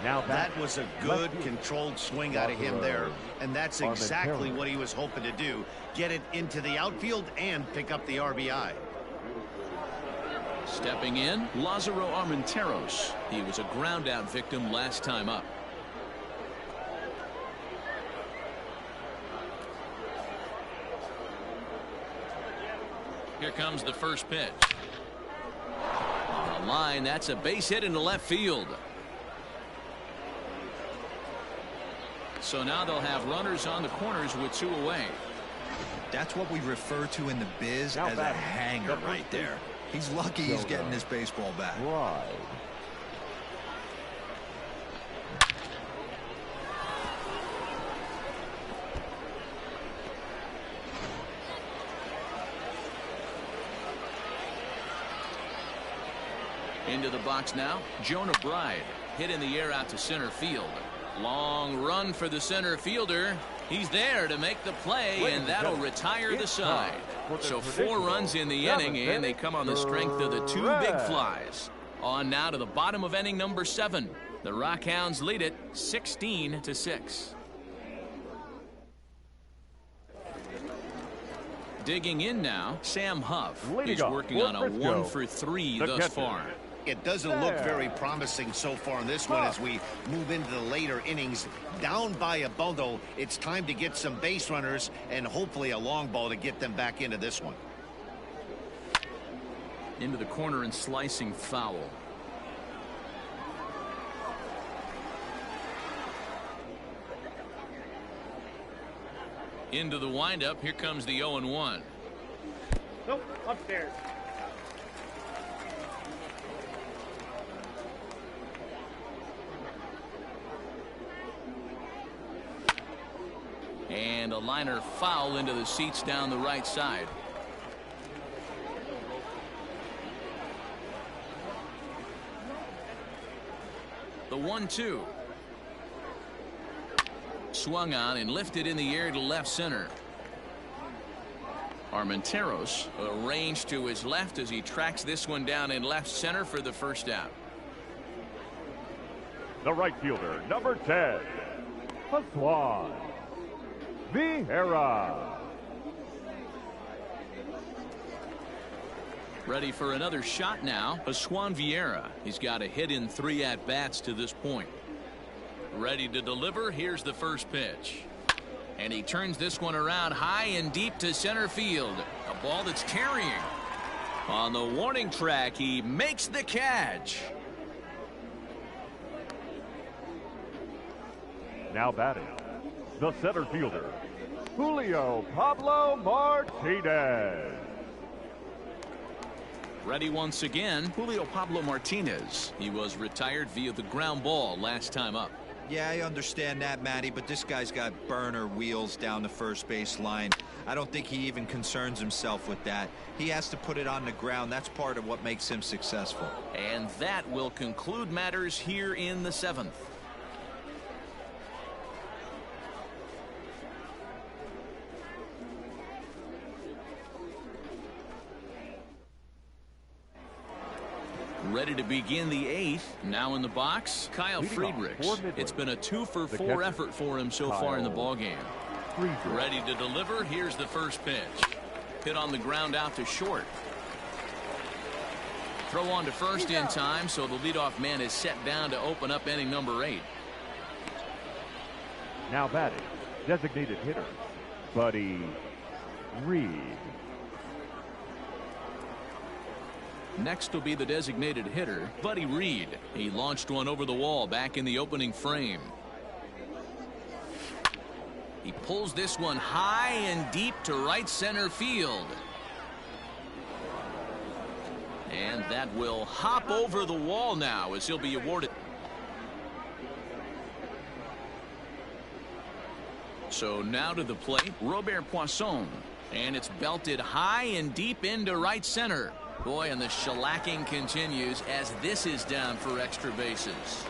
Now that was a good controlled swing out of him there, and that's exactly what he was hoping to do. Get it into the outfield and pick up the RBI. Stepping in, Lázaro Armenteros. He was a ground out victim last time up. Here comes the first pitch. On the line, that's a base hit into left field. So now they'll have runners on the corners with 2 away. That's what we refer to in the biz as a hanger right there. He's lucky he's getting this baseball back. Right. Into the box now, Jonah Bride. Hit in the air out to center field. Long run for the center fielder. He's there to make the play, and that'll retire the side. So 4 runs in the inning, and they come on the strength of the 2 big flies. On now to the bottom of inning number 7. The Rockhounds lead it 16-6. Digging in now, Sam Huff. He's working on a 1 for 3 thus far. It doesn't look very promising so far in this one as we move into the later innings. Down by a bundle, it's time to get some base runners and hopefully a long ball to get them back into this one. Into the corner and slicing foul. Into the windup. Here comes the 0-1. Nope, upstairs. And a liner foul into the seats down the right side. The 1-2. Swung on and lifted in the air to left center. Armenteros arranged to his left as he tracks this one down in left center for the first out. The right fielder, number 10, Juan Vieira. Ready for another shot now. Juan Vieira. He's got a hit in 3 at-bats to this point. Ready to deliver. Here's the first pitch. And he turns this one around high and deep to center field. A ball that's carrying. On the warning track, he makes the catch. Now batting, the center fielder, Julio Pablo Martinez. Ready once again, Julio Pablo Martinez. He was retired via the ground ball last time up. Yeah, I understand that, Matty, but this guy's got burner wheels down the first base line. I don't think he even concerns himself with that. He has to put it on the ground. That's part of what makes him successful. And that will conclude matters here in the 7th. ready to begin the 8th. Now in the box, Kyle Friedrichs. It's been a 2-for-4 effort for him so far in the ballgame. Ready to deliver. Here's the first pitch. Hit on the ground out to short. Throw on to first in time, so the leadoff man is set down to open up inning number 8. Now batting, designated hitter, Buddy Reed. Next will be the designated hitter, Buddy Reed. He launched one over the wall back in the opening frame. He pulls this one high and deep to right center field. And that will hop over the wall now as he'll be awarded. So now to the plate, Robert Poisson. And it's belted high and deep into right center. Boy, and the shellacking continues as this is down for extra bases.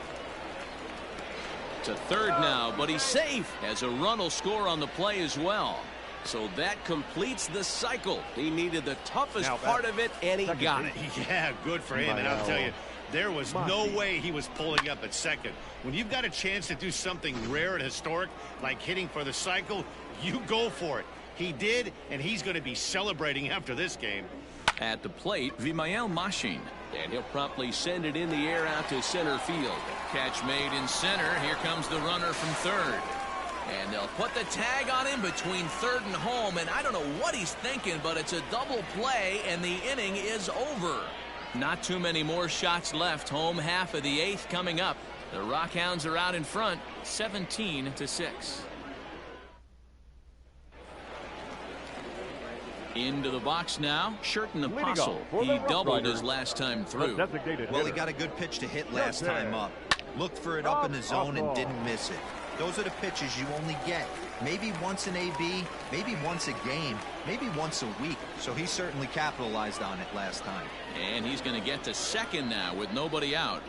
To third now, but he's safe as a run will score on the play as well. So that completes the cycle. He needed the toughest part of it, and he got it. Yeah, good for him. And I'll tell you, there was no way he was pulling up at second. When you've got a chance to do something rare and historic, like hitting for the cycle, you go for it. He did, and he's going to be celebrating after this game. At the plate, Vimael Machin. And he'll promptly send it in the air out to center field. Catch made in center. Here comes the runner from third. And they'll put the tag on him between third and home. And I don't know what he's thinking, but it's a double play, and the inning is over. Not too many more shots left. Home half of the 8th coming up. The Rockhounds are out in front, 17-6. Into the box now, Sherton Apostle. He doubled his last time through. Well, he got a good pitch to hit last time up. Looked for it up in the zone and didn't miss it. Those are the pitches you only get. Maybe once an AB, maybe once a game, maybe once a week. So he certainly capitalized on it last time. And he's going to get to second now with nobody out.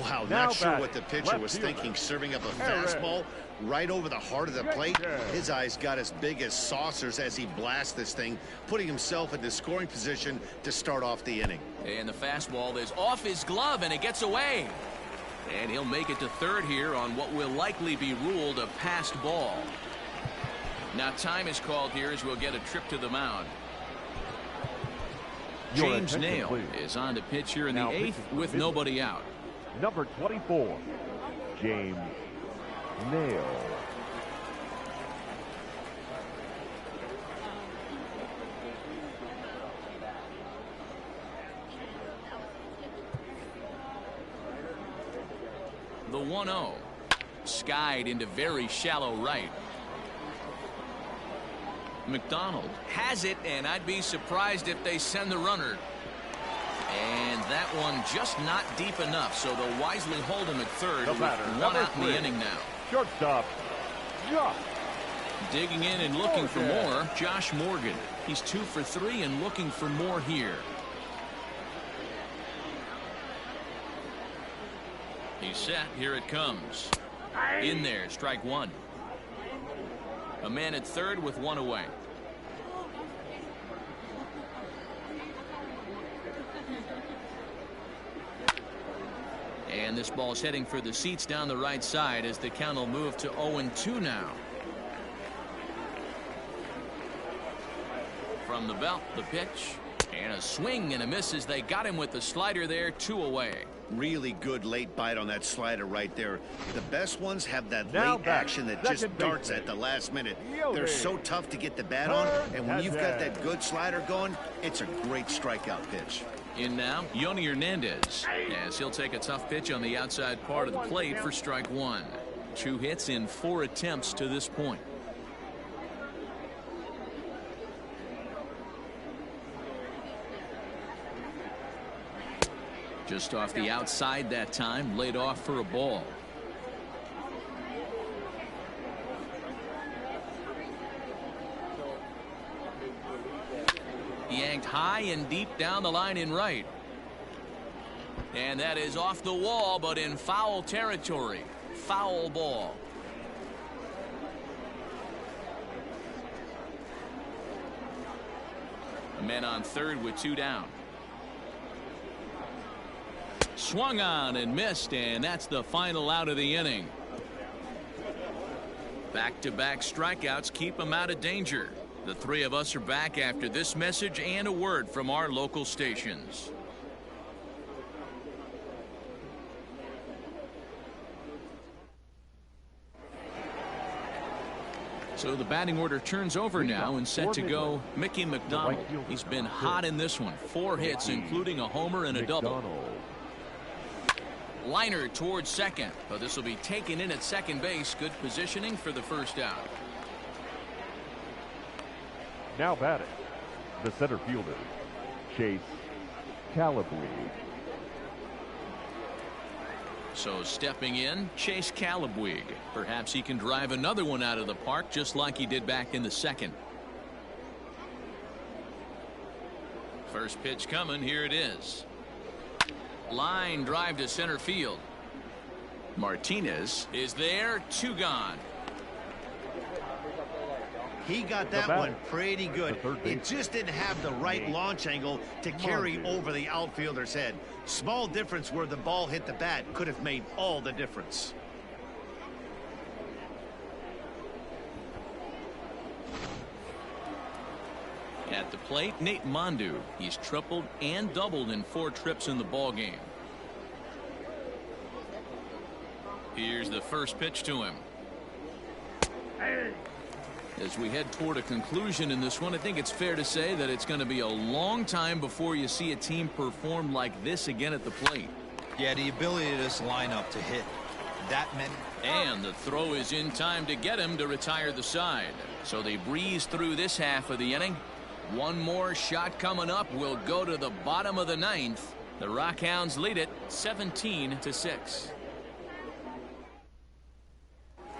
Wow, not sure what the pitcher was thinking, serving up a fastball right over the heart of the plate. His eyes got as big as saucers as he blasts this thing, putting himself into scoring position to start off the inning. And the fastball is off his glove, and it gets away. And he'll make it to third here on what will likely be ruled a passed ball. Now time is called here as we'll get a trip to the mound. James Nail is on to pitch here in the 8th with nobody out. Number 24, James Nail. The 1-0. Skied into very shallow right. McDonald has it, and I'd be surprised if they send the runner. And that one just not deep enough, so they'll wisely hold him at third with one out in the inning now. Shortstop, Josh. Digging in and looking for more, Josh Morgan. He's 2 for 3 and looking for more here. He's set. Here it comes. In there, strike one. A man at third with one away. And this ball's heading for the seats down the right side as the count will move to 0-2 now. From the belt, the pitch. And a swing and a miss as they got him with the slider there, 2 away. Really good late bite on that slider right there. The best ones have that late action that just darts at the last minute. They're so tough to get the bat on, and when you've got that good slider going, it's a great strikeout pitch. In now, Yoni Hernandez, as he'll take a tough pitch on the outside part of the plate for strike one. 2 hits in 4 attempts to this point. Just off the outside that time, laid off for a ball. Yanked high and deep down the line in right. And that is off the wall, but in foul territory. Foul ball. Men on third with 2 down. swung on and missed, and that's the final out of the inning. Back-to-back strikeouts keep him out of danger. The three of us are back after this message and a word from our local stations. So the batting order turns over now and set to go Mickey McDonald. He's been hot in this one. 4 hits, including a homer and a double. Liner towards second, but this will be taken in at second base. Good positioning for the first out. Now batting, the center fielder, Chase Calabwe. So stepping in, Chase Calabwe. Perhaps he can drive another one out of the park just like he did back in the second. First pitch coming. Here it is. Line drive to center field. Martinez is there. 2 gone. He got that one pretty good. It just didn't have the right launch angle to carry over the outfielder's head. Small difference where the ball hit the bat could have made all the difference. At the plate, Nate Mondu. He's tripled and doubled in 4 trips in the ball game. Here's the first pitch to him. As we head toward a conclusion in this one, I think it's fair to say that it's going to be a long time before you see a team perform like this again at the plate. Yeah, the ability of this lineup to hit that many. And the throw is in time to get him to retire the side. So they breeze through this half of the inning. One more shot coming up will go to the bottom of the 9th. The Rockhounds lead it 17-6.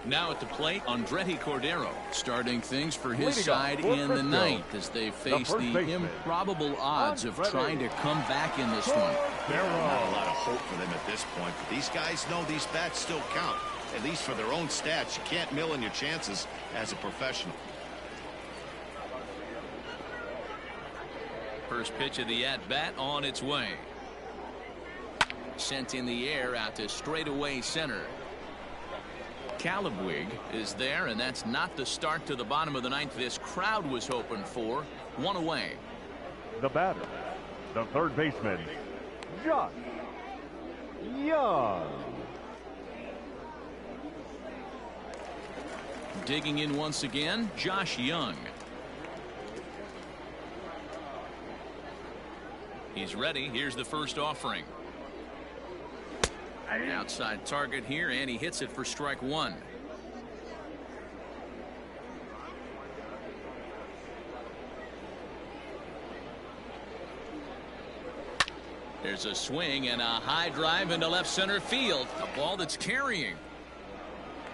Now at the plate, Andretti Cordero starting things for his side in the 9th as they face the improbable odds of trying to come back in this one. Not a lot of hope for them at this point, but these guys know these bats still count, at least for their own stats. You can't mill in your chances as a professional. First pitch of the at-bat on its way. Sent in the air out to straightaway center. Calabwe is there, and that's not the start to the bottom of the 9th this crowd was hoping for. 1 away. The batter, the third baseman, Josh Young. Digging in once again, Josh Young. He's ready. Here's the first offering. Outside target here, and he hits it for strike 1. There's a swing and a high drive into left center field. A ball that's carrying.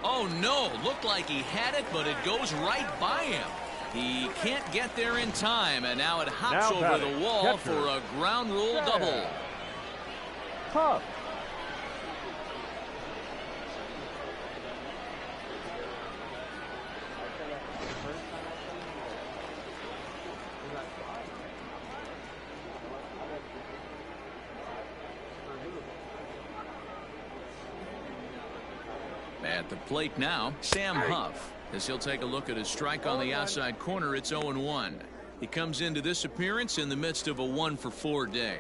Oh no, looked like he had it, but it goes right by him. He can't get there in time, and now it hops over the wall for a ground rule double. Huff. At the plate now, Sam Huff, as he'll take a look at his strike on the outside corner. It's 0-1. He comes into this appearance in the midst of a 1-for-4 day.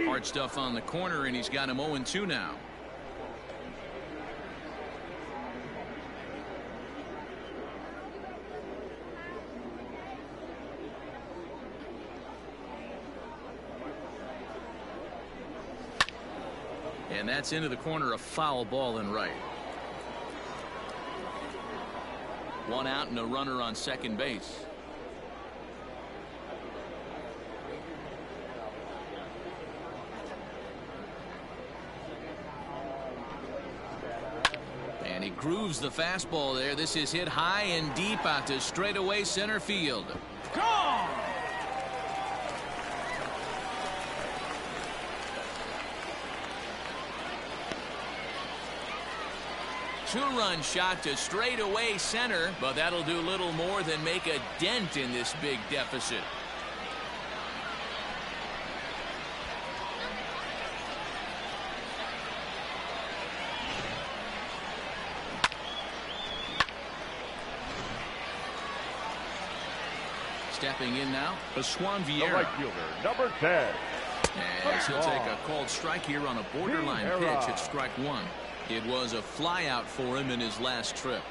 Hard stuff on the corner, and he's got him 0-2 now. And that's into the corner, a foul ball and right. 1 out and a runner on second base. And he grooves the fastball there. This is hit high and deep out to straightaway center field. Gone! two-run shot to straightaway center, but that'll do little more than make a dent in this big deficit. Stepping in now, Pascual The Vieira. right fielder, number 10. As he'll take a called strike here on a borderline pitch at strike one. It was a flyout for him in his last trip.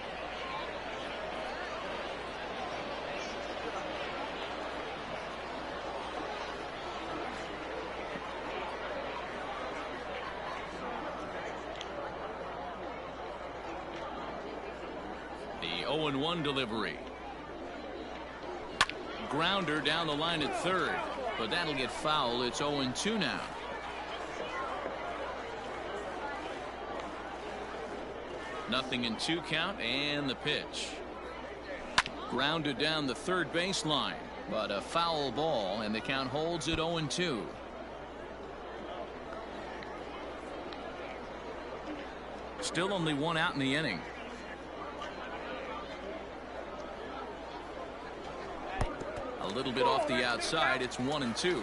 The 0-1 delivery. Grounder down the line at third, but that'll get foul. It's 0-2 now. Nothing in 2 count, and the pitch. Grounded down the third baseline, but a foul ball, and the count holds at 0-2. Still only 1 out in the inning. A little bit off the outside. It's 1-2.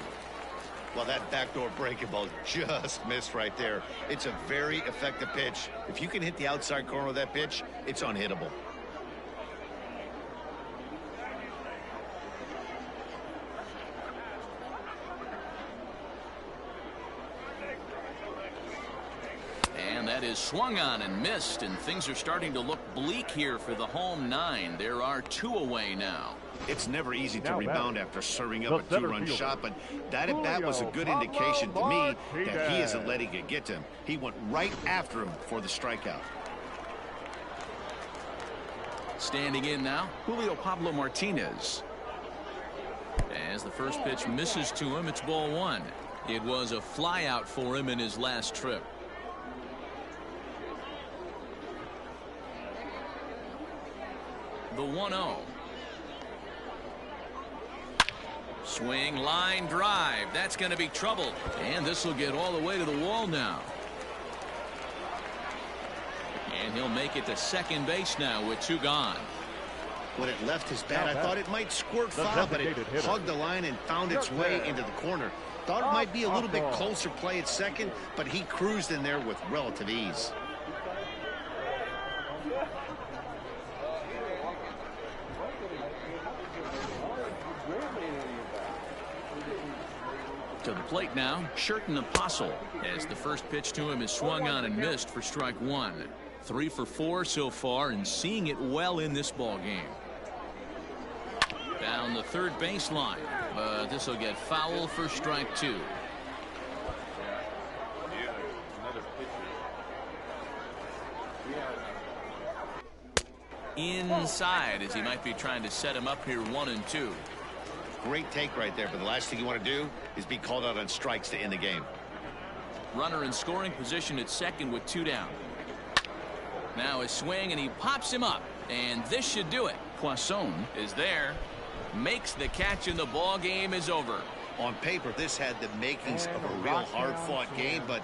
Well, that backdoor breaking ball just missed right there. It's a very effective pitch. If you can hit the outside corner of that pitch, it's unhittable. And that is swung on and missed, and things are starting to look bleak here for the home 9. There are 2 away now. It's never easy to Now rebound batting, after serving the up a center 2-run fielder, shot, but that at bat was a good indication to me that he isn't letting it get to him. He went right after him for the strikeout. Standing in now, Julio Pablo Martinez. As the first pitch misses to him, it's ball 1. It was a flyout for him in his last trip. The 1-0. Swing, line drive. That's going to be trouble. And this will get all the way to the wall now. And he'll make it to second base now with 2 gone. When it left his bat, I thought it might squirt foul, but it hugged the line and found its way into the corner. Thought it might be a little bit closer play at second, but he cruised in there with relative ease. To the plate now, Sherton Apostle, as the first pitch to him is swung on and missed for strike 1. 3 for 4 so far, and seeing it well in this ball game. Down the third baseline, but this will get foul for strike 2. Inside, as he might be trying to set him up here 1-2. Great take right there, but the last thing you want to do is be called out on strikes to end the game. Runner in scoring position at second with 2 down. Now a swing, and he pops him up, and this should do it. Poisson is there, makes the catch, and the ball game is over. On paper, this had the makings of a real hard-fought game, but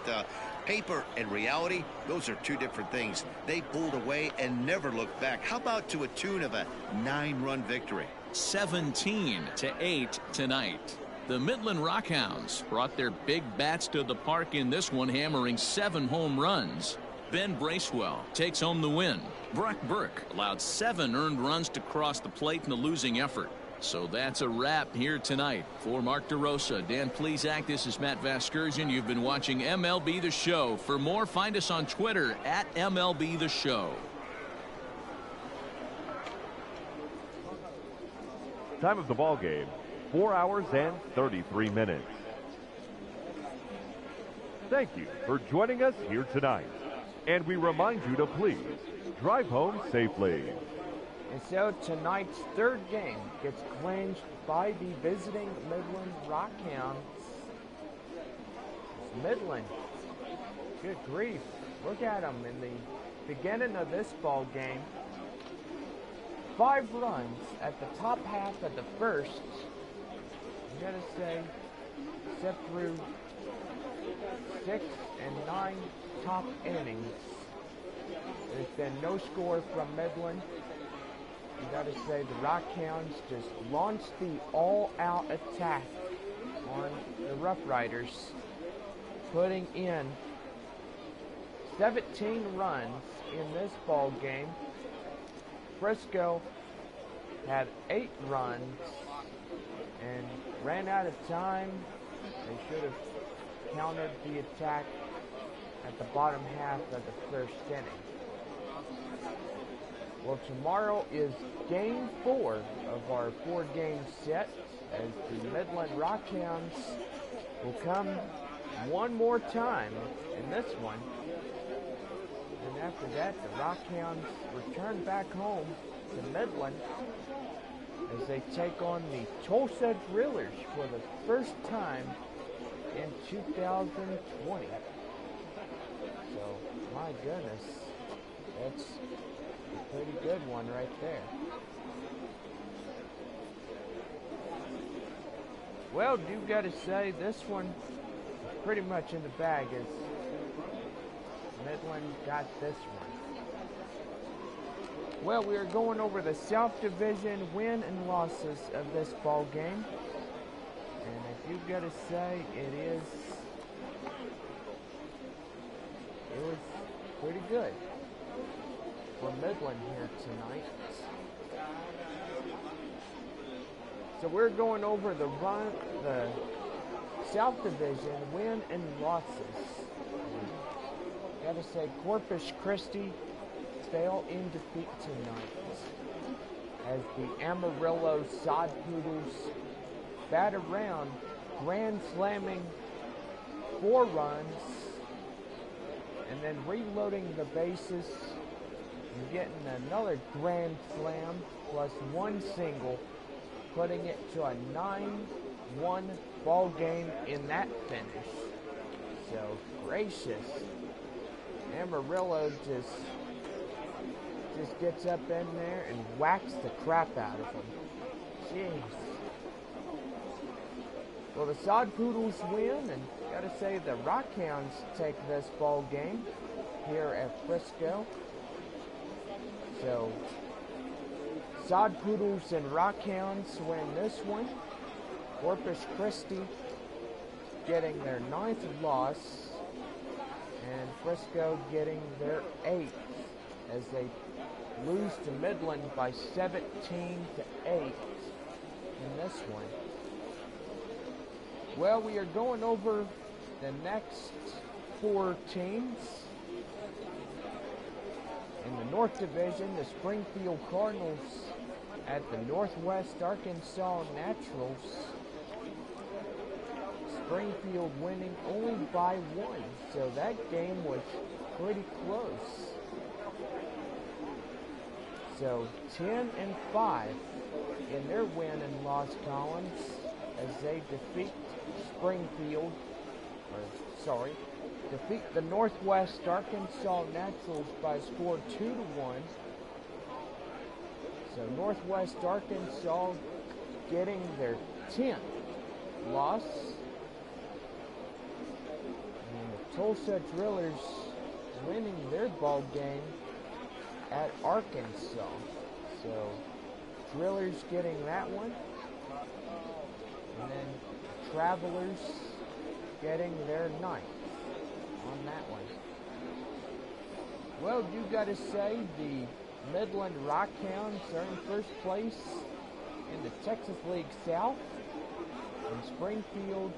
paper and reality, those are 2 different things. They pulled away and never looked back. How about to a tune of a 9-run victory? 17-8 tonight. The Midland Rockhounds brought their big bats to the park in this one, hammering 7 home runs. Ben Bracewell takes home the win. Brock Burke allowed 7 earned runs to cross the plate in the losing effort. So that's a wrap here tonight. For Mark DeRosa, Dan Plesac, this is Matt Vasgersian. You've been watching MLB The Show. For more, find us on Twitter at MLB The Show. Time of the ball game, 4 hours and 33 minutes. Thank you for joining us here tonight. And we remind you to please drive home safely. And so tonight's third game gets clinched by the visiting Midland Rockhounds. It's Midland. Good grief. Look at them in the beginning of this ball game. 5 runs at the top half of the first. I'm going to say, except through 6 and 9 top innings. There's been no score from Midland. You gotta say the Rockhounds just launched the all-out attack on the RuffRiders, putting in 17 runs in this ball game. Frisco had 8 runs and ran out of time. They should have countered the attack at the bottom half of the first inning. Well, tomorrow is game 4 of our 4-game set, as the Midland Rockhounds will come one more time in this one. And after that, the Rockhounds return back home to Midland as they take on the Tulsa Drillers for the first time in 2020. So, my goodness, that's a pretty good one right there. Well, do gotta say, this one is pretty much in the bag as Midland got this one. Well, we are going over the South Division win and losses of this ball game. And if you've got to say, it was pretty good for Midland here tonight. So we're going over the South Division win and losses. Gotta say, Corpus Christi fell in defeat tonight as the Amarillo Sod Poodles bat around, grand slamming 4 runs and then reloading the bases and getting another grand slam plus 1 single, putting it to a 9-1 ball game in that finish. So gracious, Amarillo just gets up in there and whacks the crap out of them. Jeez. Well, the Sod Poodles win, and gotta say the Rockhounds take this ball game here at Frisco. So, Sod Poodles and Rockhounds win this one. Corpus Christi getting their 9th loss, and Frisco getting their 8th as they lose to Midland by 17-8 in this one. Well, we are going over the next 4 teams. In the North Division, the Springfield Cardinals at the Northwest Arkansas Naturals. Springfield winning only by 1, so that game was pretty close. So 10-5 in their win and loss columns as they defeat defeat the Northwest Arkansas Naturals by a score of 2-1. So Northwest Arkansas getting their 10th loss. And the Tulsa Drillers winning their ball game at Arkansas. So Drillers getting that one. And then Travelers getting their 9th on that one. Well, you got to say the Midland Rockhounds are in first place in the Texas League South, and Springfield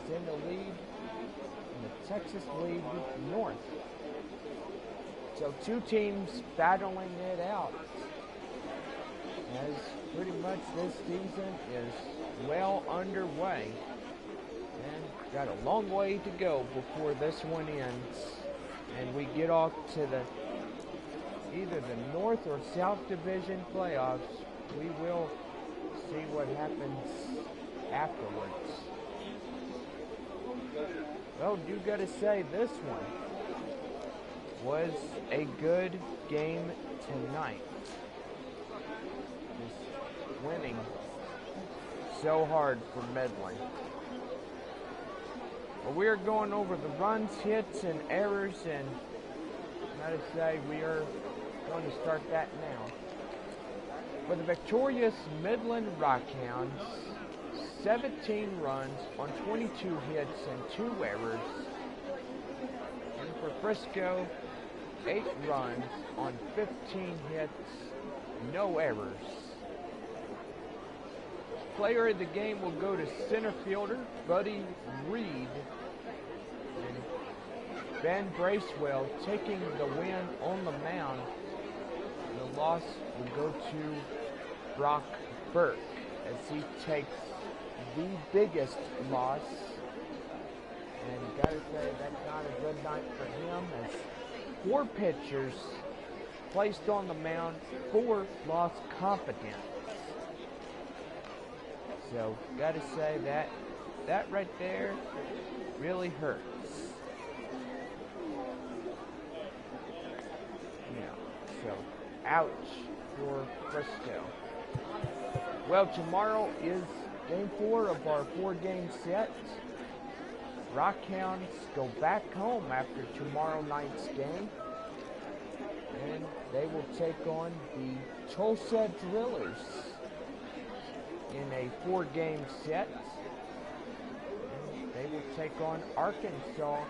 is in the lead in the Texas League North. So 2 teams battling it out, as pretty much this season is well underway, and got a long way to go before this one ends and we get off to either the North or South Division playoffs. We will see what happens afterwards. Well, you gotta say, this one was a good game tonight. Just winning so hard for Midland. Well, we're going over the runs, hits, and errors, and gotta say, we are going to start that now. For the victorious Midland Rockhounds, 17 runs on 22 hits and 2 errors. And for Frisco, 8 runs on 15 hits, no errors. Player of the game will go to center fielder Buddy Reed. And Ben Bracewell taking the win on the mound. The loss will go to Brock Burke as he takes the biggest loss. And gotta say, that's not a good night for him, as 4 pitchers placed on the mound, 4 lost confidence. So, gotta say that right there really hurts. Yeah, so, ouch for Frisco. Well, tomorrow is game 4 of our 4-game set. Rockhounds go back home after tomorrow night's game, and they will take on the Tulsa Drillers in a 4-game set. And they will take on Arkansas,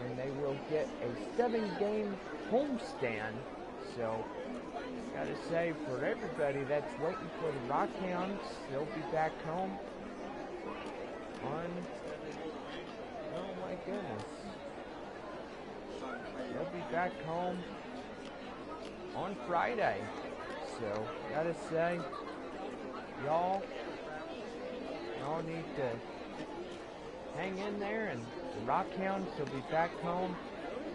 and they will get a 7-game homestand. So, gotta say, for everybody that's waiting for the Rockhounds, they'll be back home on, oh my goodness, they'll be back home on Friday. So, gotta say, y'all need to hang in there, and the Rockhounds will be back home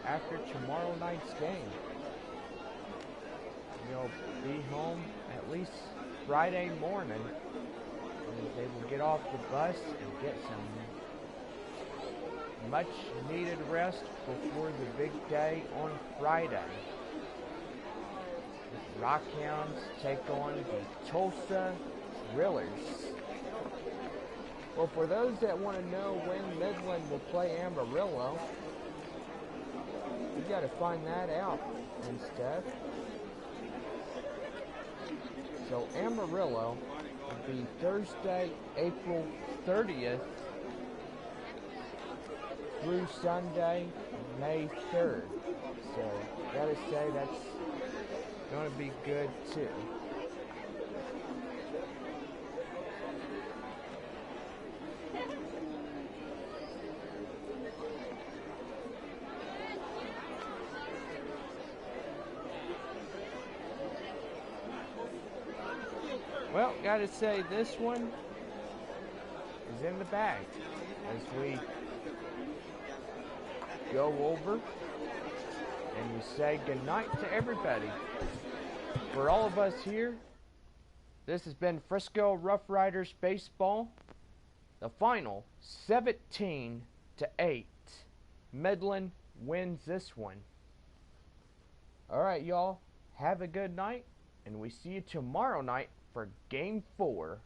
after tomorrow night's game. They'll be home at least Friday morning, and they will get off the bus and get some much needed rest before the big day on Friday. The Rockhounds take on the Tulsa Drillers. Well, for those that want to know when Midland will play Amarillo, you got to find that out and stuff. So Amarillo will be Thursday, April 30th through Sunday, May 3rd. So, gotta say, that's going to be good too. Well, gotta say, this one is in the bag as we go over and we say goodnight to everybody. For all of us here, this has been Frisco RuffRiders Baseball. The final 17-8. Midland wins this one. Alright, y'all, have a good night, and we see you tomorrow night for Game 4.